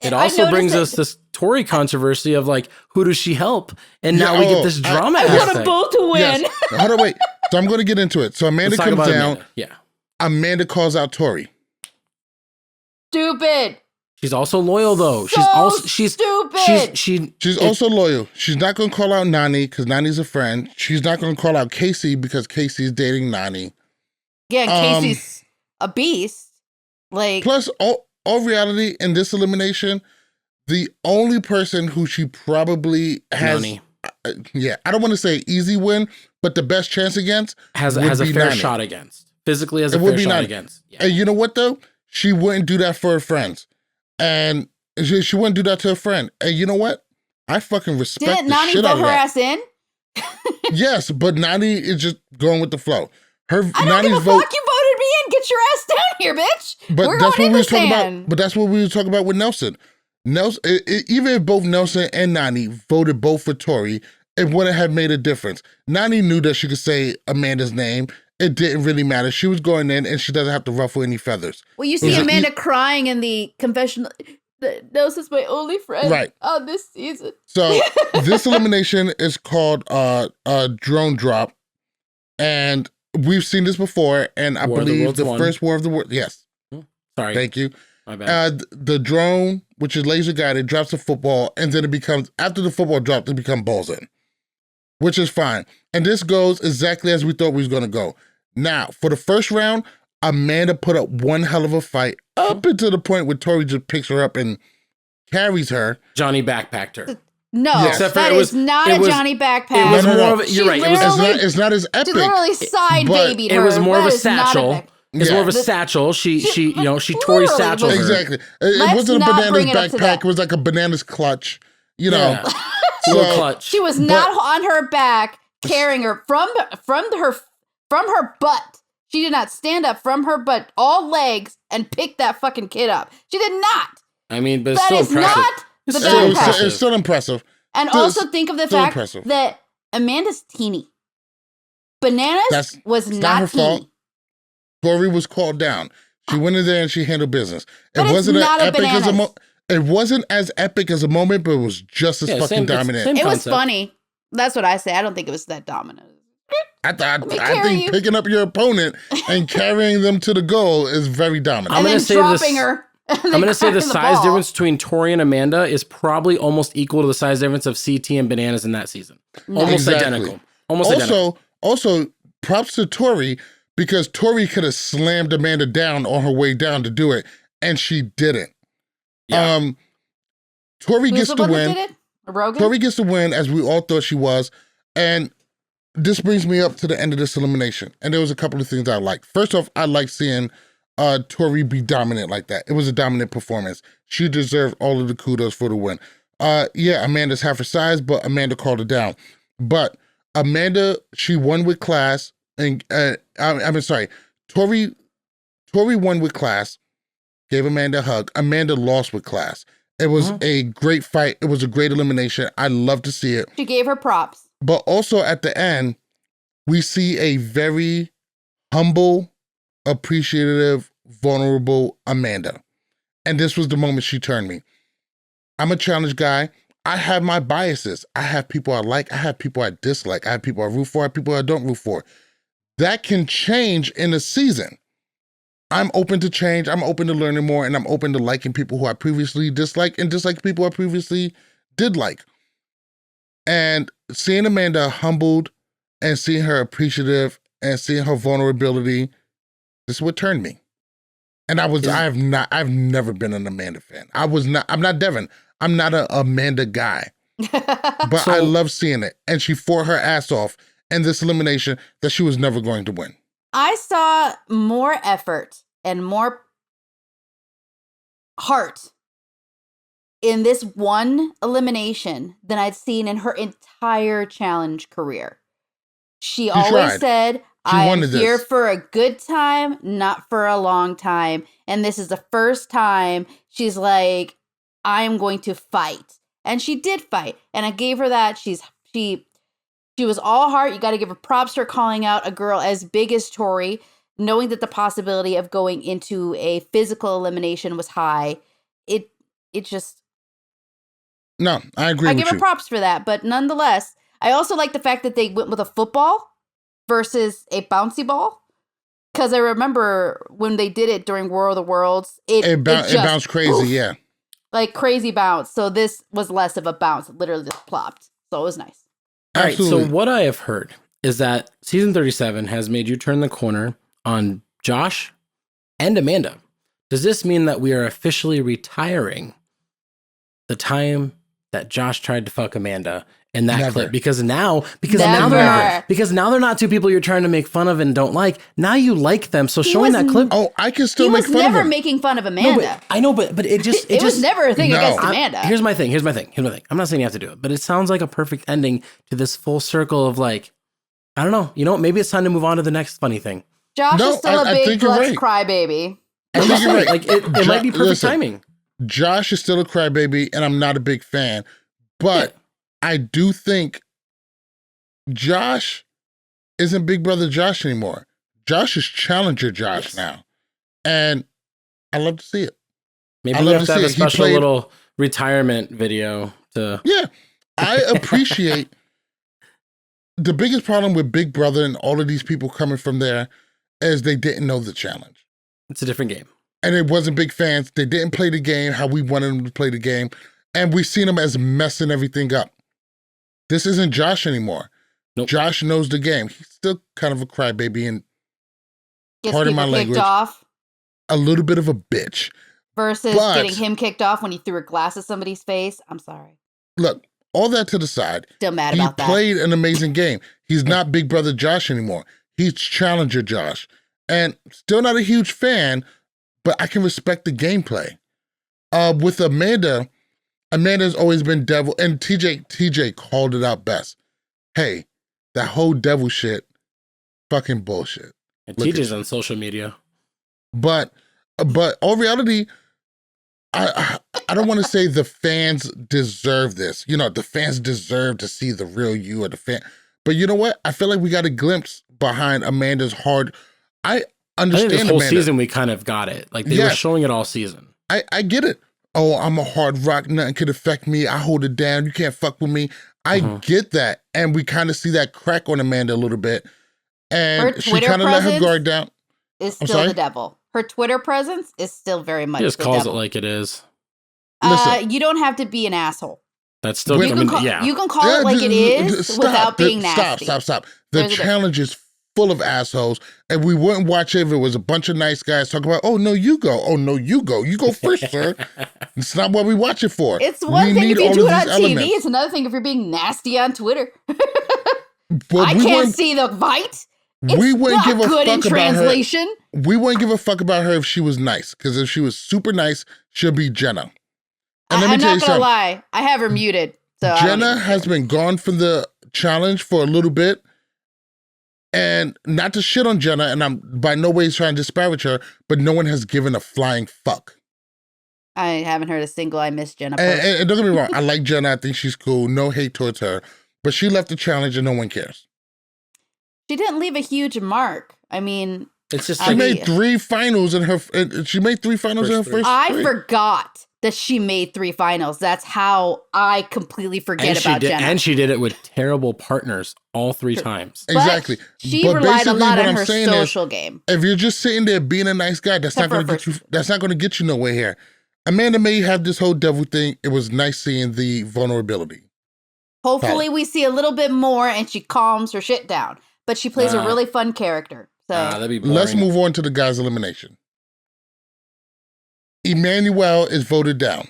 it also brings us this Tori controversy of like, who does she help? And now we get this drama aspect. I want them both to win. Yes. Hold on, wait. So I'm going to get into it. So Amanda comes down. Amanda. Yeah. Amanda calls out Tori. Stupid. She's also loyal though. She's stupid. She's also loyal. She's not gonna call out Nani because Nani's a friend. She's not gonna call out Casey because Casey's dating Nani. Yeah, Casey's a beast. Like, plus, all reality in this elimination, the only person who she probably has, Nani. I don't want to say easy win, but the best chance against has a fair shot against. Physically has a fair shot against. Yeah. And you know what though? She wouldn't do that for her friends. And she wouldn't do that to her friend. And you know what? I fucking respect Didn't the Nani shit out vote of her that. ass in? Yes, but Nani is just going with the flow. I don't give a fuck. You voted me in. Get your ass down here, bitch. But We're that's going what we in were talking sand. about. But that's what we were talking about with Nelson. Even if both Nelson and Nani voted both for Tori, it wouldn't have made a difference. Nani knew that she could say Amanda's name. It didn't really matter. She was going in, and she doesn't have to ruffle any feathers. Well, you see Amanda crying in the confessional. Nelson's my only friend on this season. So this elimination is called Drone Drop, and we've seen this before. And I believe the first War of the World. Yes. Sorry. Thank you. My bad. The drone, which is laser guided, drops the football, and then it becomes, after the football drops, it becomes balls in, which is fine. And this goes exactly as we thought we was going to go. Now, for the first round, Amanda put up one hell of a fight up until the point where Tori just picks her up and carries her. Johnny backpacked her. No, that is not a Johnny backpack. It was more of a, you're right. It's not as epic. She literally side babied her. It was more of a satchel. It's more of a satchel. She Tori satchel her. Exactly. It wasn't a bananas backpack. It was like a bananas clutch. You know. Yeah. So, clutch. She was not on her back carrying her from her butt. She did not stand up from her butt, all legs, and pick that fucking kid up. She did not. I mean, but it's still impressive. It's still impressive. And also think of the fact that Amanda's teeny. Bananas was not teeny. Fault. Tori was called down. She went in there and she handled business. It wasn't as epic as a moment, but it was just as fucking dominant. It was funny. That's what I say. I don't think it was that dominant. I think picking up your opponent and carrying them to the goal is very dominant. I'm going to say dropping her. I'm going to say the size difference between Tori and Amanda is probably almost equal to the size difference of CT and Bananas in that season. Almost identical. Also, props to Tori, because Tori could have slammed Amanda down on her way down to do it, and she didn't. Yeah. Tori gets the win. Tori gets the win, as we all thought she was, and this brings me up to the end of this elimination. And there was a couple of things I liked. First off, I like seeing Tori be dominant like that. It was a dominant performance. She deserved all of the kudos for the win. Amanda's half her size, but Amanda called her down. But Amanda, she won with class, and Tori won with class, gave Amanda a hug. Amanda lost with class. It was a great fight. It was a great elimination. I love to see it. She gave her props. But also at the end, we see a very humble, appreciative, vulnerable Amanda. And this was the moment she turned me. I'm a challenge guy. I have my biases. I have people I like. I have people I dislike. I have people I root for. I have people I don't root for. That can change in a season. I'm open to change. I'm open to learning more, and I'm open to liking people who I previously disliked and disliking people I previously did like. And seeing Amanda humbled and seeing her appreciative and seeing her vulnerability, this is what turned me. And I've never been an Amanda fan. I'm not Devin. I'm not an Amanda guy. But I love seeing it. And she fought her ass off in this elimination that she was never going to win. I saw more effort and more heart in this one elimination than I'd seen in her entire challenge career. She always said, I'm here for a good time, not for a long time. And this is the first time she's like, I'm going to fight. And she did fight. And I gave her that. She was all heart. You got to give her props for calling out a girl as big as Tori, knowing that the possibility of going into a physical elimination was high. It just... No, I agree with you. I give her props for that. But nonetheless, I also like the fact that they went with a football versus a bouncy ball. Because I remember when they did it during War of the Worlds, it bounced crazy, poof. yeah. like crazy bounce. So this was less of a bounce. It literally just plopped. So it was nice. All right. So what I have heard is that season 37 has made you turn the corner on Josh and Amanda. Does this mean that we are officially retiring the time that Josh tried to fuck Amanda in that clip? Because now they're not two people you're trying to make fun of and don't like. Now you like them. So showing that clip. Oh, I can still make fun of him. He was never making fun of Amanda. No, I know, but it just it was never a thing against Amanda. Here's my thing. I'm not saying you have to do it, but it sounds like a perfect ending to this full circle of like, I don't know. You know what? Maybe it's time to move on to the next funny thing. Josh is still a big Lux crybaby. I think you're right. Like it might be perfect timing. Josh is still a crybaby, and I'm not a big fan. But I do think Josh isn't Big Brother Josh anymore. Josh is Challenger Josh now. And I love to see it. Maybe we have to have a special little retirement video to... Yeah, I appreciate... The biggest problem with Big Brother and all of these people coming from there is they didn't know the challenge. It's a different game. And it wasn't big fans. They didn't play the game how we wanted them to play the game. And we've seen them as messing everything up. This isn't Josh anymore. Nope. Josh knows the game. He's still kind of a crybaby and pardon my language, off. A little bit of a bitch. Versus getting him kicked off when he threw a glass at somebody's face. I'm sorry. Look, all that to the side. Still mad about that. He played an amazing game. He's not Big Brother Josh anymore. He's Challenger Josh. And still not a huge fan, but I can respect the gameplay. With Amanda, Amanda's always been devil, and TJ called it out best. Hey, that whole devil shit, fucking bullshit. And TJ's on social media. But all reality, I don't want to say the fans deserve this. You know, the fans deserve to see the real you or the fan. But you know what? I feel like we got a glimpse behind Amanda's hard. I understand. I think this whole season we kind of got it. Like they were showing it all season. I get it. Oh, I'm a hard rock. Nothing could affect me. I hold it down. You can't fuck with me. I get that. And we kind of see that crack on Amanda a little bit. And she kind of let her guard down. Is still the devil. Her Twitter presence is still very much the devil. She just calls it like it is. Listen, you don't have to be an asshole. That's still, you can call it like it is without being nasty. Stop. The challenge is full of assholes, and we wouldn't watch it if it was a bunch of nice guys talking about, oh, no, you go. Oh, no, you go. You go first, sir. It's not what we watch it for. It's one thing if you do it on TV. It's another thing if you're being nasty on Twitter. I can't see the bite. We wouldn't give a fuck in translation. About her. We wouldn't give a fuck about her if she was nice, because if she was super nice, she'll be Jenna. And I'm not gonna lie, I have her muted. So Jenna has been gone from the challenge for a little bit, and not to shit on Jenna, and I'm by no ways trying to disparage her, but no one has given a flying fuck. I haven't heard a single I miss Jenna. And don't get me wrong, I like Jenna. I think she's cool. No hate towards her, but she left the challenge and no one cares. She didn't leave a huge mark. I mean, it's just she made 3 finals in her. She made 3 finals in her first. I forgot that she made 3 finals. That's how I completely forget about Jenna. And she did it with terrible partners all 3 times. Exactly. She relied a lot on her social game. If you're just sitting there being a nice guy, that's not going to get you. That's not going to get you nowhere here. Amanda may have this whole devil thing. It was nice seeing the vulnerability. Hopefully, we see a little bit more, and she calms her shit down. But she plays a really fun character. So that'd be boring. Let's move on to the guys' elimination. Emmanuel is voted down.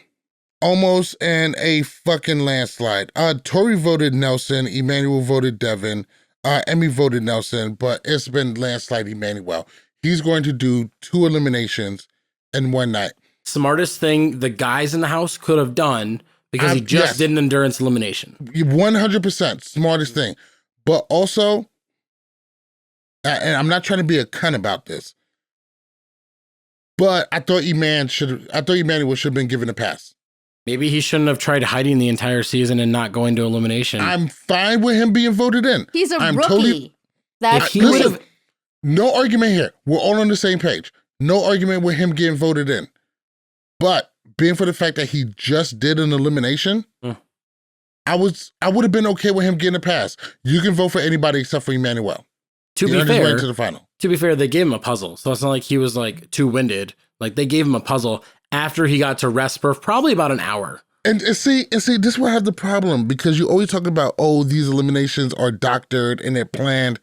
Almost in a fucking landslide. Tori voted Nelson. Emmanuel voted Devin. Emmy voted Nelson. But it's been landslide Emmanuel. He's going to do 2 eliminations in one night. Smartest thing the guys in the house could have done because he just did an endurance elimination. 100% smartest thing. But also... and I'm not trying to be a cunt about this, but I thought Emmanuel should have been given a pass. Maybe he shouldn't have tried hiding the entire season and not going to elimination. I'm fine with him being voted in. He's a rookie. No argument here. We're all on the same page. No argument with him getting voted in. But being for the fact that he just did an elimination, I would have been okay with him getting a pass. You can vote for anybody except for Emmanuel. To be fair, they gave him a puzzle. So it's not like he was like too winded. Like they gave him a puzzle after he got to rest for probably about an hour. And see, this is where I have the problem, because you always talk about, oh, these eliminations are doctored and they're planned.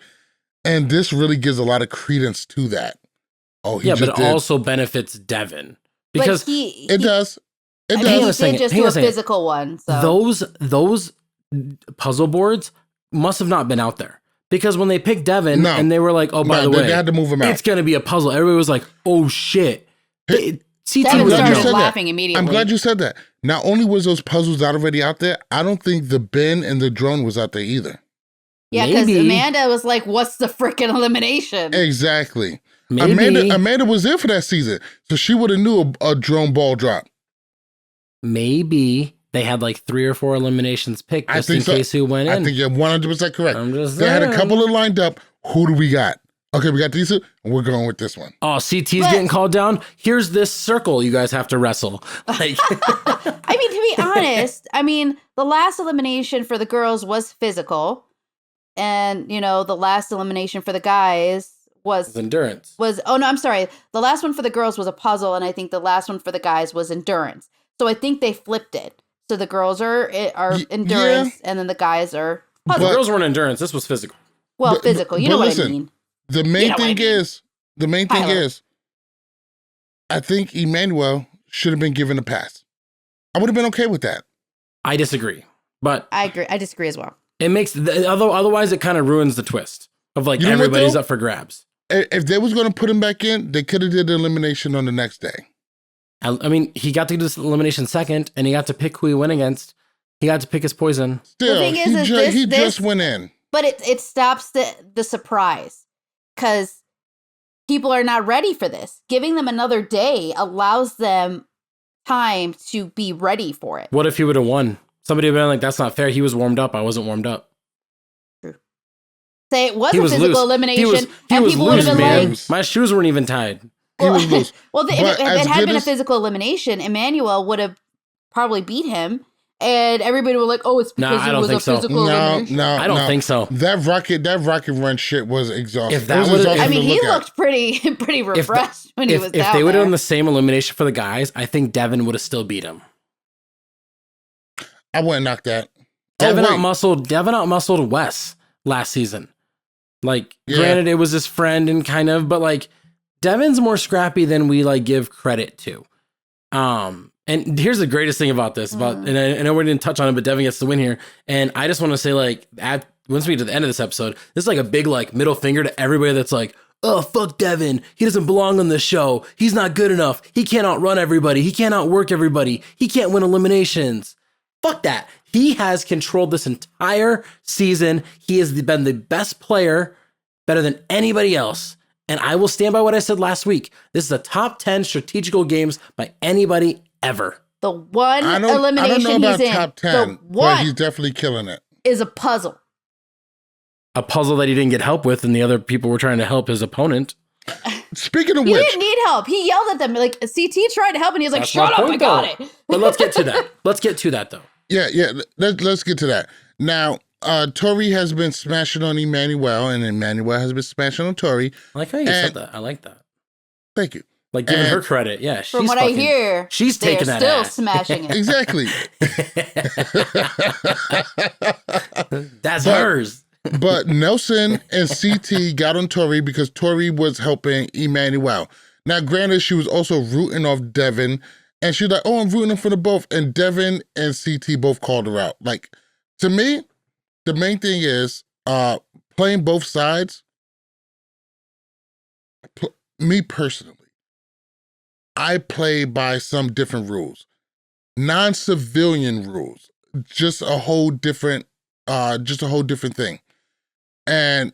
And this really gives a lot of credence to that. Oh, yeah, but it also benefits Devin because it does. It does. He did just do a physical one. So. Those puzzle boards must have not been out there, because when they picked Devin and they were like, oh, by the way, they had to move him out. It's going to be a puzzle. Everybody was like, oh shit. Devin started laughing immediately. I'm glad you said that. Not only was those puzzles already out there, I don't think the bin and the drone was out there either. Yeah, because Amanda was like, what's the freaking elimination? Exactly. Amanda was there for that season, so she would have knew a drone ball drop. Maybe they had like 3 or 4 eliminations picked just in case who went in. I think you're 100% correct. I'm just they had a couple of lined up. Who do we got? Okay, we got these two, and we're going with this one. Oh, CT's getting called down. Here's this circle you guys have to wrestle. Like, I mean, to be honest, the last elimination for the girls was physical. And, the last elimination for the guys was endurance. The last one for the girls was a puzzle, and I think the last one for the guys was endurance. So I think they flipped it. So the girls are endurance, and then the guys are puzzle. The girls weren't endurance. This was physical. Well, physical. You know what I mean. The main thing is, I think Emmanuel should have been given a pass. I would have been okay with that. I disagree, but I agree. I disagree as well. It makes otherwise it kind of ruins the twist of like everybody's up for grabs. If they was going to put him back in, they could have did the elimination on the next day. I mean, he got to do this elimination second, and he got to pick who he went against. He got to pick his poison. Still, the thing is, he just went in. But it stops the surprise, because people are not ready for this. Giving them another day allows them time to be ready for it. What if he would have won? Somebody would have been like, that's not fair. He was warmed up. I wasn't warmed up. True. Say it was a physical elimination, and people would have been like... My shoes weren't even tied. He was loose. Well, if it had been a physical elimination, Emmanuel would have probably beat him, and everybody would like, oh, it's because it was a physical elimination. No, I don't think so. That rocket run shit was exhausting. If that was, he looked pretty refreshed when he was down. If they would have done the same elimination for the guys, I think Devin would have still beat him. I wouldn't knock that. Devin outmuscled Wes last season. Like, granted, it was his friend and kind of, but like, Devin's more scrappy than we like give credit to. And here's the greatest thing about this, and I know we didn't touch on it, but Devin gets the win here. And I just want to say, like, once we get to the end of this episode, this is like a big like middle finger to everybody that's like, oh, fuck Devin. He doesn't belong on this show. He's not good enough. He can't outrun everybody. He can't outwork everybody. He can't win eliminations. Fuck that. He has controlled this entire season. He has been the best player, better than anybody else. And I will stand by what I said last week. This is a top 10 strategical games by anybody ever. The one elimination I don't know about he's top 10, but he's definitely killing it. Is a puzzle. A puzzle that he didn't get help with, and the other people were trying to help his opponent. Speaking of he which, didn't need help. He yelled at them like CT tried to help, and he was like, "Shut up, I got it." But let's get to that. Let's get to that though. Yeah. Let's get to that. Now, Tori has been smashing on Emmanuel, and Emmanuel has been smashing on Tori. I like how you said that. I like that. Thank you. Like giving her credit. Yeah. From what I hear, she's taking that still ass. smashing it. Exactly. That's hers. But Nelson and CT got on Tori because Tori was helping Emmanuel. Now, granted, she was also rooting off Devin, and she's like, oh, I'm rooting for the both. And Devin and CT both called her out. Like, to me, the main thing is playing both sides. Me personally, I play by some different rules. Non-civilian rules. Just a whole different thing. And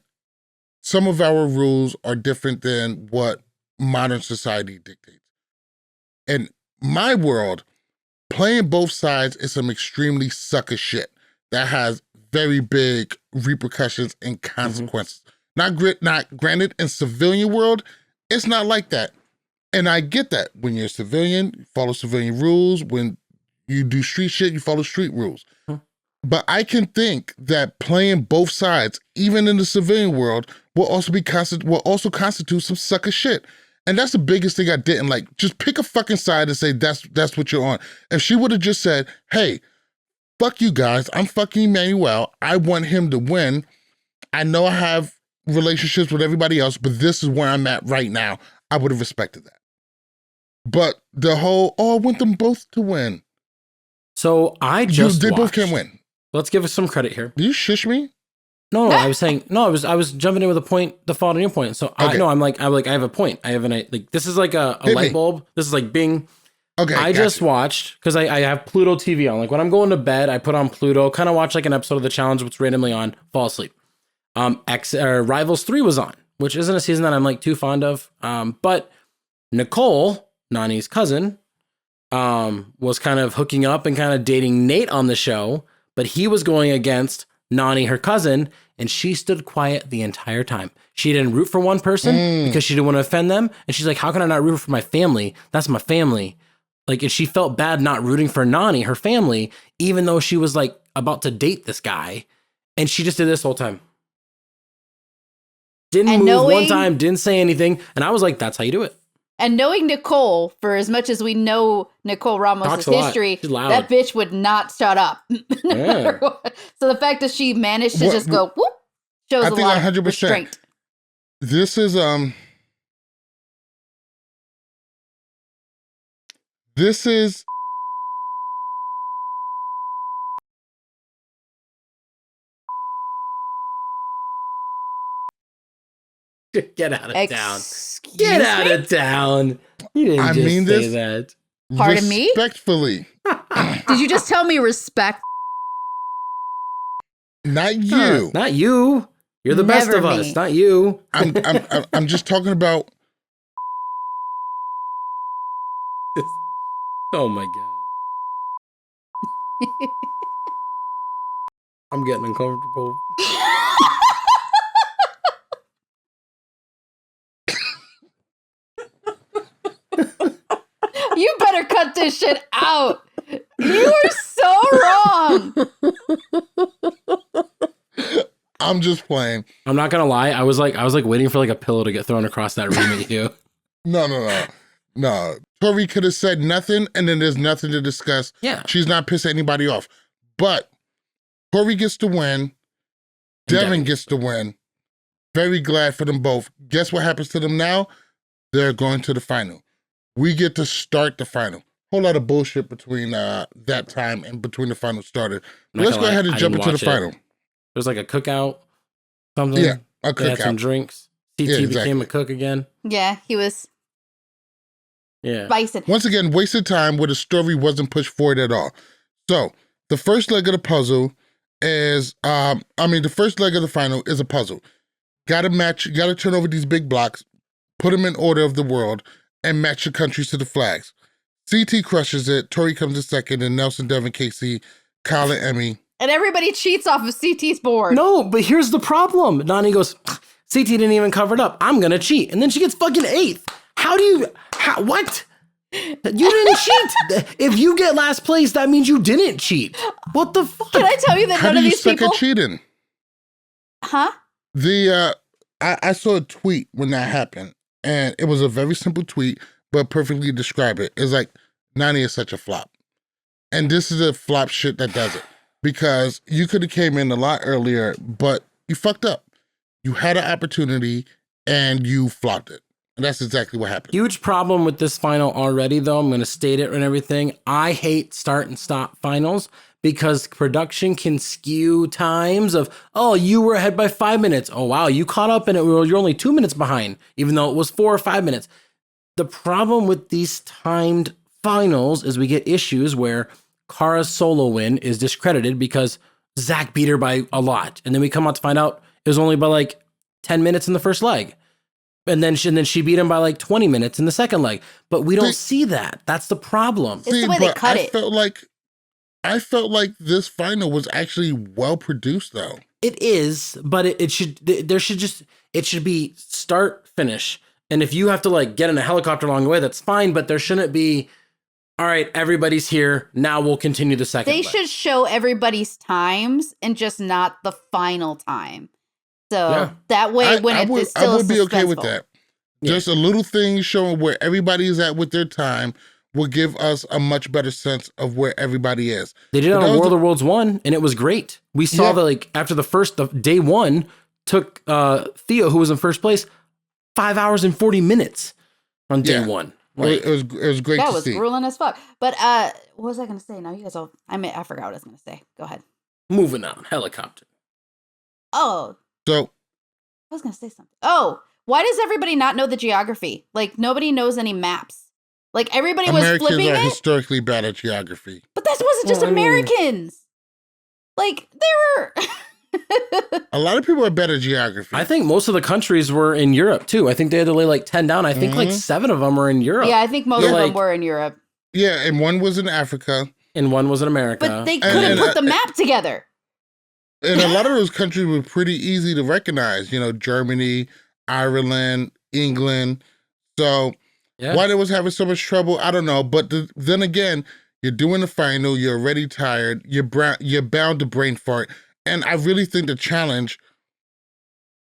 some of our rules are different than what modern society dictates. In my world, playing both sides is some extremely sucker shit that has very big repercussions and consequences. Not granted, in civilian world, it's not like that. And I get that. When you're a civilian, you follow civilian rules. When you do street shit, you follow street rules. But I can think that playing both sides, even in the civilian world, will also constitute some sucker shit. And that's the biggest thing I didn't like. Just pick a fucking side and say that's what you're on. If she would have just said, hey, fuck you guys, I'm fucking Emmanuel. I want him to win. I know I have relationships with everybody else, but this is where I'm at right now. I would have respected that. But the whole, I want them both to win. So I just They watched. both can win. Let's give us some credit here. Did you shush me? No, I was saying, I was jumping in with a point, the fault on your point. So okay. I have a point. I have this is like a light bulb. This is like bing. Okay. I just watched, because I have Pluto TV on. Like when I'm going to bed, I put on Pluto, kind of watch like an episode of the challenge, what's randomly on, fall asleep. Rivals 3 was on, which isn't a season that I'm like too fond of. But Nicole, Nani's cousin, was kind of hooking up and kind of dating Nate on the show, but he was going against Nani, her cousin, and she stood quiet the entire time. She didn't root for one person because she didn't want to offend them. And she's like, how can I not root for my family? That's my family. Like, and she felt bad not rooting for Nani, her family, even though she was like about to date this guy. And she just did this whole time. Didn't move one time, didn't say anything. And I was like, that's how you do it. And knowing Nicole, for as much as we know Nicole Ramos' history, that bitch would not shut up. Yeah. So the fact that she managed to just go, whoop, shows a lot 100%. Of restraint. This is, Get out of town. Get out of town. You didn't say that. Pardon me? Respectfully. Did you just tell me respect? Not you. Not you. You're the best of us. Not you. I'm just talking about. Oh my God. I'm getting uncomfortable. You better cut this shit out. You are so wrong. I'm just playing. I'm not gonna lie. I was like waiting for like a pillow to get thrown across that room at you. No. Tori could have said nothing, and then there's nothing to discuss. Yeah. She's not pissing anybody off. But Tori gets to win. Devin gets to win. Very glad for them both. Guess what happens to them now? They're going to the final. We get to start the final. Whole lot of bullshit between that time and between the final started. Let's go ahead and jump into the final. There's like a cookout, something. Yeah, a cookout. They had some drinks. CT became a cook again. Yeah, he was. Yeah. Bison. Once again, wasted time where the story wasn't pushed forward at all. So the first leg of the puzzle is, the first leg of the final is a puzzle. Got to turn over these big blocks, put them in order of the world, and match the countries to the flags. CT crushes it. Tori comes in second, and Nelson, Devin, Casey, Kyle, and Emmy. And everybody cheats off of CT's board. No, but here's the problem. Nani goes, CT didn't even cover it up. I'm going to cheat. And then she gets fucking 8th. What? You didn't cheat. If you get last place, that means you didn't cheat. What the fuck? Can I tell you that none of these people... How do you suck at cheating? Huh? I saw a tweet when that happened, and it was a very simple tweet, but perfectly described it. It's like, Nani is such a flop. And this is a flop shit that does it. Because you could have came in a lot earlier, but you fucked up. You had an opportunity, and you flopped it. And that's exactly what happened. Huge problem with this final already, though. I'm going to state it and everything. I hate start and stop finals because production can skew times of, oh, you were ahead by 5 minutes. Oh, wow, you caught up and you're only 2 minutes behind, even though it was 4 or 5 minutes. The problem with these timed finals is we get issues where Kara's solo win is discredited because Zach beat her by a lot. And then we come out to find out it was only by like 10 minutes in the first leg. And then she beat him by like 20 minutes in the second leg. But we don't see that. That's the problem. It's the way they cut it. I felt like this final was actually well produced, though. It is, but it should be start, finish. And if you have to like get in a helicopter along the way, that's fine. But there shouldn't be, all right, everybody's here. Now we'll continue the second leg. They should show everybody's times and just not the final time. So that way, when it's still I would be okay with that. Just a little thing showing where everybody is at with their time will give us a much better sense of where everybody is. They did it on World of Worlds 1, and it was great. We saw that, like, after the first day one, took Theo, who was in first place, 5 hours and 40 minutes on day one. Like, it was great to see. That was grueling as fuck. But what was I going to say? Now you guys all, I forgot what I was going to say. Go ahead. Moving on. Helicopter. Oh. So. I was going to say something. Oh, why does everybody not know the geography? Like, nobody knows any maps. Like, everybody was flipping it. Americans are historically bad at geography. But that wasn't just Americans. Like, they were... A lot of people are better at geography. I think most of the countries were in Europe, too. I think they had to lay, like, 10 down. I think, like, 7 of them were in Europe. Yeah, I think most of them were in Europe. Yeah, and one was in Africa. And one was in America. But they couldn't put the map together. And a lot of those countries were pretty easy to recognize. You know, Germany, Ireland, England. So... Yeah. Why they was having so much trouble, I don't know. But then again, you're doing the final, you're already tired, you're bound to brain fart. And I really think the challenge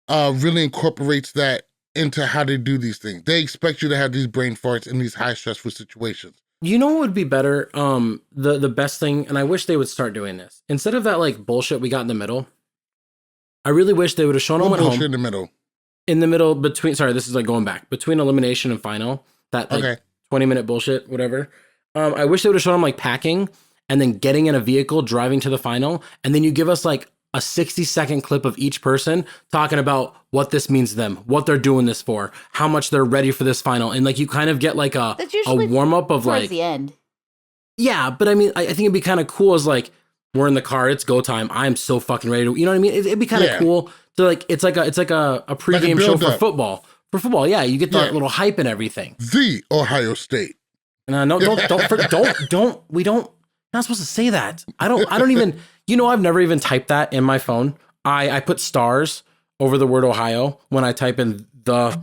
really incorporates that into how they do these things. They expect you to have these brain farts in these high stressful situations. You know what would be better? The best thing, and I wish they would start doing this. Instead of that like bullshit we got in the middle, I really wish they would have shown them at home. In the middle? In the middle between, sorry, this is like going back, between elimination and final. That like 20-minute bullshit, whatever. I wish they would have shown them like packing and then getting in a vehicle, driving to the final. And then you give us like a 60-second clip of each person talking about what this means to them, what they're doing this for, how much they're ready for this final. And like you kind of get like a warm up of like the end. Yeah, but I mean, I think it'd be kind of cool as like, we're in the car, it's go time. I'm so fucking ready to, you know what I mean? It'd be kind of cool to like, it's like a pregame show for football. For football, yeah, you get that little hype and everything. The Ohio State. No, don't. We don't. Not supposed to say that. I don't even. You know, I've never even typed that in my phone. I put stars over the word Ohio when I type in the,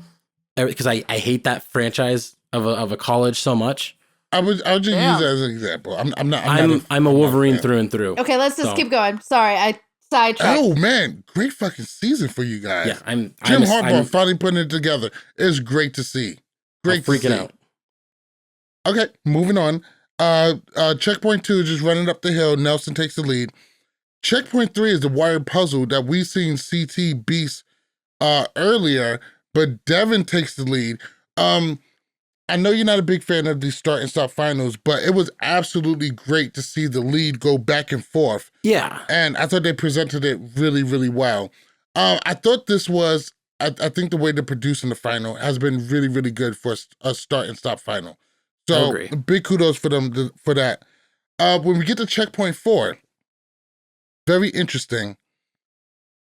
because I hate that franchise of a college so much. I'll just use that as an example. I'm a Wolverine through and through. Okay, let's just keep going. Sorry, I sidetracked. Oh man, great fucking season for you guys. Yeah, Jim Harbaugh finally putting it together. It's great to see. Great to see. Freaking out. Okay, moving on. Checkpoint 2 just running up the hill. Nelson takes the lead. Checkpoint 3 is the wired puzzle that we seen CT beast earlier, but Devin takes the lead. I know you're not a big fan of these start and stop finals, but it was absolutely great to see the lead go back and forth. Yeah. And I thought they presented it really, really well. I thought this was, I think the way they're producing the final has been really, really good for a start and stop final. So big kudos for them for that. When we get to checkpoint 4, very interesting.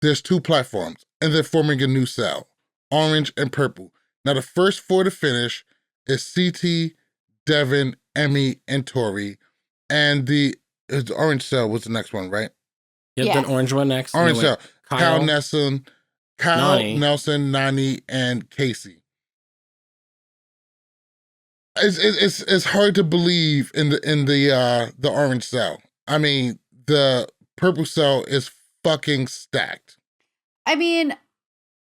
There's 2 platforms and they're forming a new cell, orange and purple. Now the first 4 to finish is CT, Devin, Emmy, and Tori. And the orange cell was the next one, right? Yep, then orange one next. Orange cell. Kyle Nelson, Nani, and Casey. It's hard to believe in the orange cell. I mean, the purple cell is fucking stacked. I mean,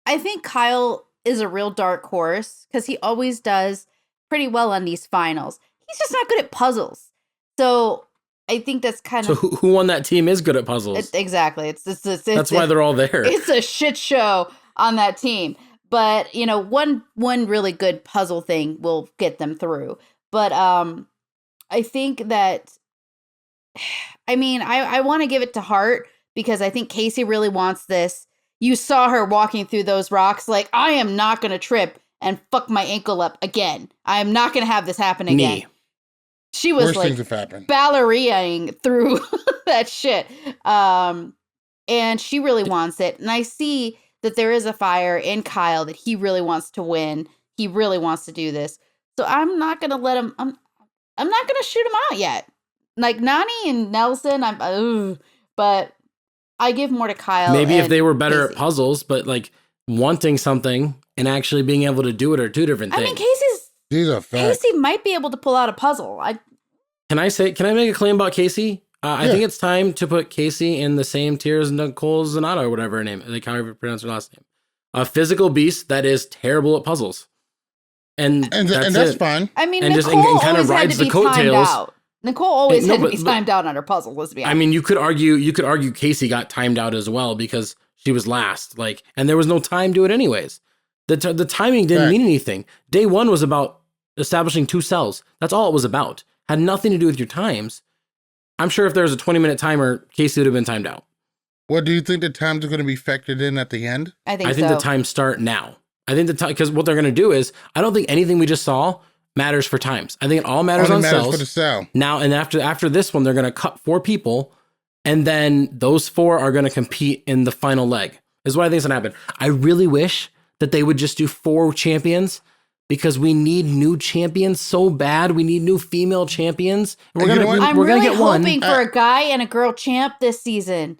I think Kyle is a real dark horse because he always does pretty well on these finals. He's just not good at puzzles. So I think that's kind of... So who on that team is good at puzzles? Exactly. That's why they're all there. It's a shit show on that team. But, you know, one really good puzzle thing will get them through. But I think that... I mean, I want to give it to Hart because I think Casey really wants this. You saw her walking through those rocks like, I am not going to trip and fuck my ankle up again. I am not going to have this happen again. She was like ballerinaing through that shit. And she really wants it. And I see that there is a fire in Kyle that he really wants to win. He really wants to do this. So I'm not going to let him, I'm not going to shoot him out yet. Like Nani and Nelson, but I give more to Kyle. Maybe if they were better at puzzles, but like wanting something and actually being able to do it are 2 different things. I mean, Casey might be able to pull out a puzzle. Can I make a claim about Casey? I think it's time to put Casey in the same tier as Nicole Zanata or whatever her name, like however you pronounce her last name. A physical beast that is terrible at puzzles. and that's fine. I mean, and Nicole just kind of always had rides to the be timed coattails. out. Nicole always had to be timed out on her puzzle. Let's be honest. I mean, you could argue Casey got timed out as well because she was last. Like, and there was no time to it anyways. The timing didn't mean anything. Day one was about establishing 2 cells. That's all it was about. Had nothing to do with your times. I'm sure if there was a 20-minute timer, Casey would have been timed out. Well, do you think the times are going to be factored in at the end? I think the times start now. I think the time, because what they're going to do is, I don't think anything we just saw matters for times. I think it all matters on cells. For the cell. Now, and after this one, they're going to cut 4 people, and then those 4 are going to compete in the final leg. Is what I think is going to happen. I really wish that they would just do 4 champions, because we need new champions so bad. We need new female champions. And we're gonna get one. I'm really hoping for a guy and a girl champ this season.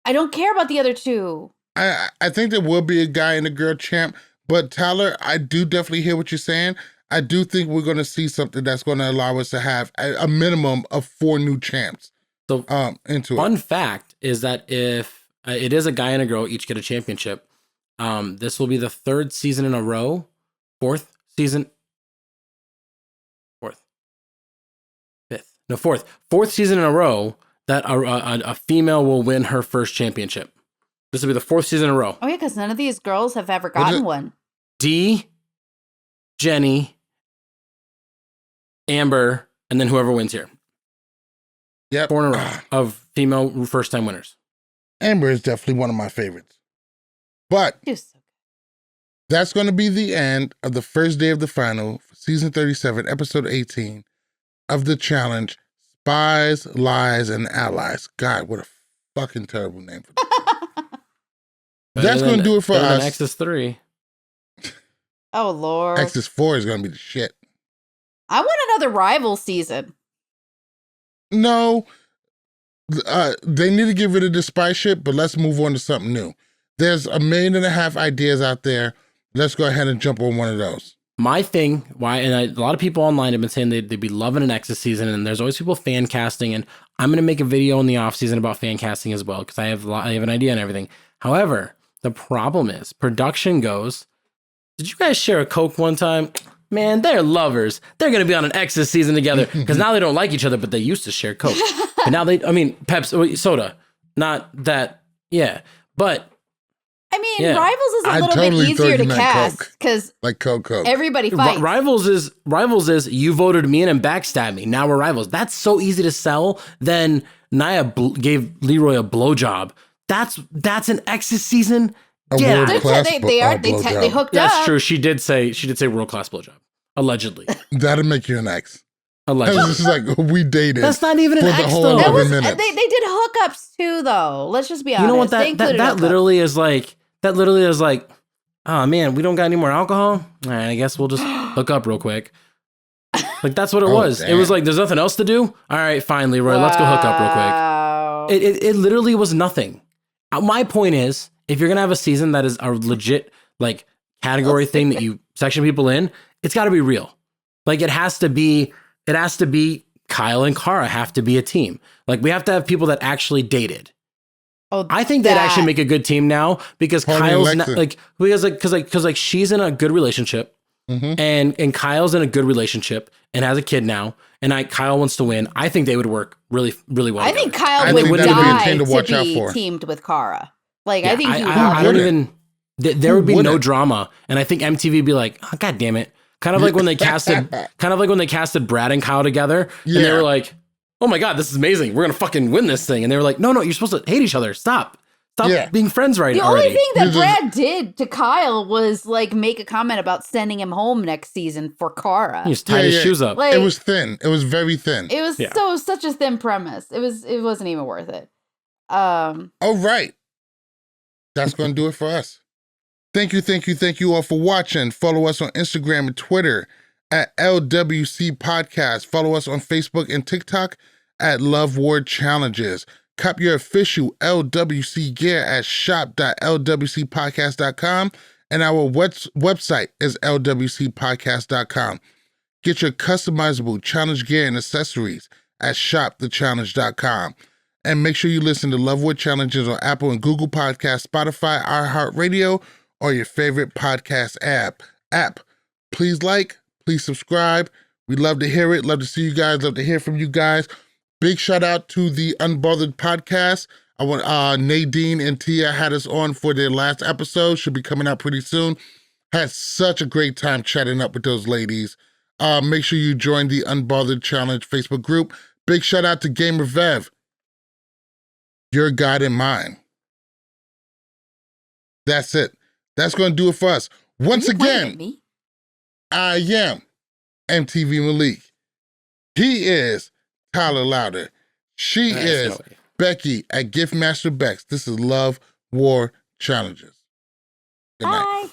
I don't care about the other 2. I think there will be a guy and a girl champ, but Tyler, I do definitely hear what you're saying. I do think we're going to see something that's going to allow us to have a minimum of 4 new champs. So, fun fact is that if it is a guy and a girl each get a championship, this will be the 3rd season in a row, 4th season in a row that a female will win her first championship. This will be the 4th season in a row. Oh yeah, because none of these girls have ever gotten one. Dee, Jenny, Amber, and then whoever wins here. Yep. 4 in a row of female first-time winners. Amber is definitely one of my favorites. But that's going to be the end of the first day of the final, season 37, episode 18 of the challenge, Spies, Lies, and Allies. God, what a fucking terrible name for that. That's going to do it for us. X's 3. Oh, Lord. X's 4 is going to be the shit. I want another rival season. No. They need to get rid of the spy ship, but let's move on to something new. There's 1.5 million ideas out there. Let's go ahead and jump on one of those. My thing, a lot of people online have been saying they'd be loving an Exodus season, and there's always people fan casting, and I'm going to make a video in the off season about fan casting as well, because I have an idea and everything. However, the problem is production goes, did you guys share a Coke one time? Man, they're lovers. They're going to be on an Exodus season together, because now they don't like each other, but they used to share Coke. But now Pepsi, soda, not that, yeah. But I mean, Rivals is a little bit easier to cast because like Coke. Everybody fights. Rivals is you voted me in and backstabbed me. Now we're rivals. That's so easy to sell. Then Nia gave Leroy a blowjob. That's an Exodus season. Yeah, they hooked up. That's true. She did say world class blowjob. Allegedly. That'll make you an ex. Allegedly. This is like we dated. That's not even an ex though. They did hookups too, though. Let's just be honest. You know what? That literally is like. Oh man, we don't got any more alcohol. All right, I guess we'll just hook up real quick. Like that's what it was. Damn. It was like there's nothing else to do. All right, fine, Leroy, let's go hook up real quick. It literally was nothing. My point is, if you're gonna have a season that is a legit like category thing that you section people in, it's got to be real. Like it has to be. Kyle and Cara have to be a team. Like we have to have people that actually dated. Oh, I think they'd actually make a good team now because Kyle's not, because she's in a good relationship and Kyle's in a good relationship and has a kid now and Kyle wants to win. I think they would work really, really well. I think Kyle would die to be teamed with Cara. Like I think I don't even. There would be no drama, and I think MTV would be like, oh, God damn it, kind of like when they casted Brad and Kyle together, and they were like, oh my God, this is amazing. We're going to fucking win this thing. And they were like, no, you're supposed to hate each other. Stop being friends already. The only thing that Brad did to Kyle was like make a comment about sending him home next season for Cara. He just tied his shoes up. Like, it was thin. It was very thin. It was such a thin premise. It wasn't even worth it. All right. That's going to do it for us. Thank you all for watching. Follow us on Instagram and Twitter at LWC Podcast. Follow us on Facebook and TikTok at Love Word Challenges. Cop your official LWC gear at shop.lwcpodcast.com and our website is lwcpodcast.com. Get your customizable challenge gear and accessories at shopthechallenge.com. And make sure you listen to Love Word Challenges on Apple and Google Podcasts, Spotify, iHeartRadio, or your favorite podcast app. Please like, please subscribe. We love to hear it. Love to see you guys. Love to hear from you guys. Big shout out to the Unbothered podcast. I want Nadine and Tia had us on for their last episode. Should be coming out pretty soon. Had such a great time chatting up with those ladies. Make sure you join the Unbothered Challenge Facebook group. Big shout out to Gamer Vev. Your God and mine. That's it. That's going to do it for us. Once again, I am MTV Malik. He is Tyler Louder. She is Becky at Giftmaster Bex. This is Love War Challenges. Good night. Bye.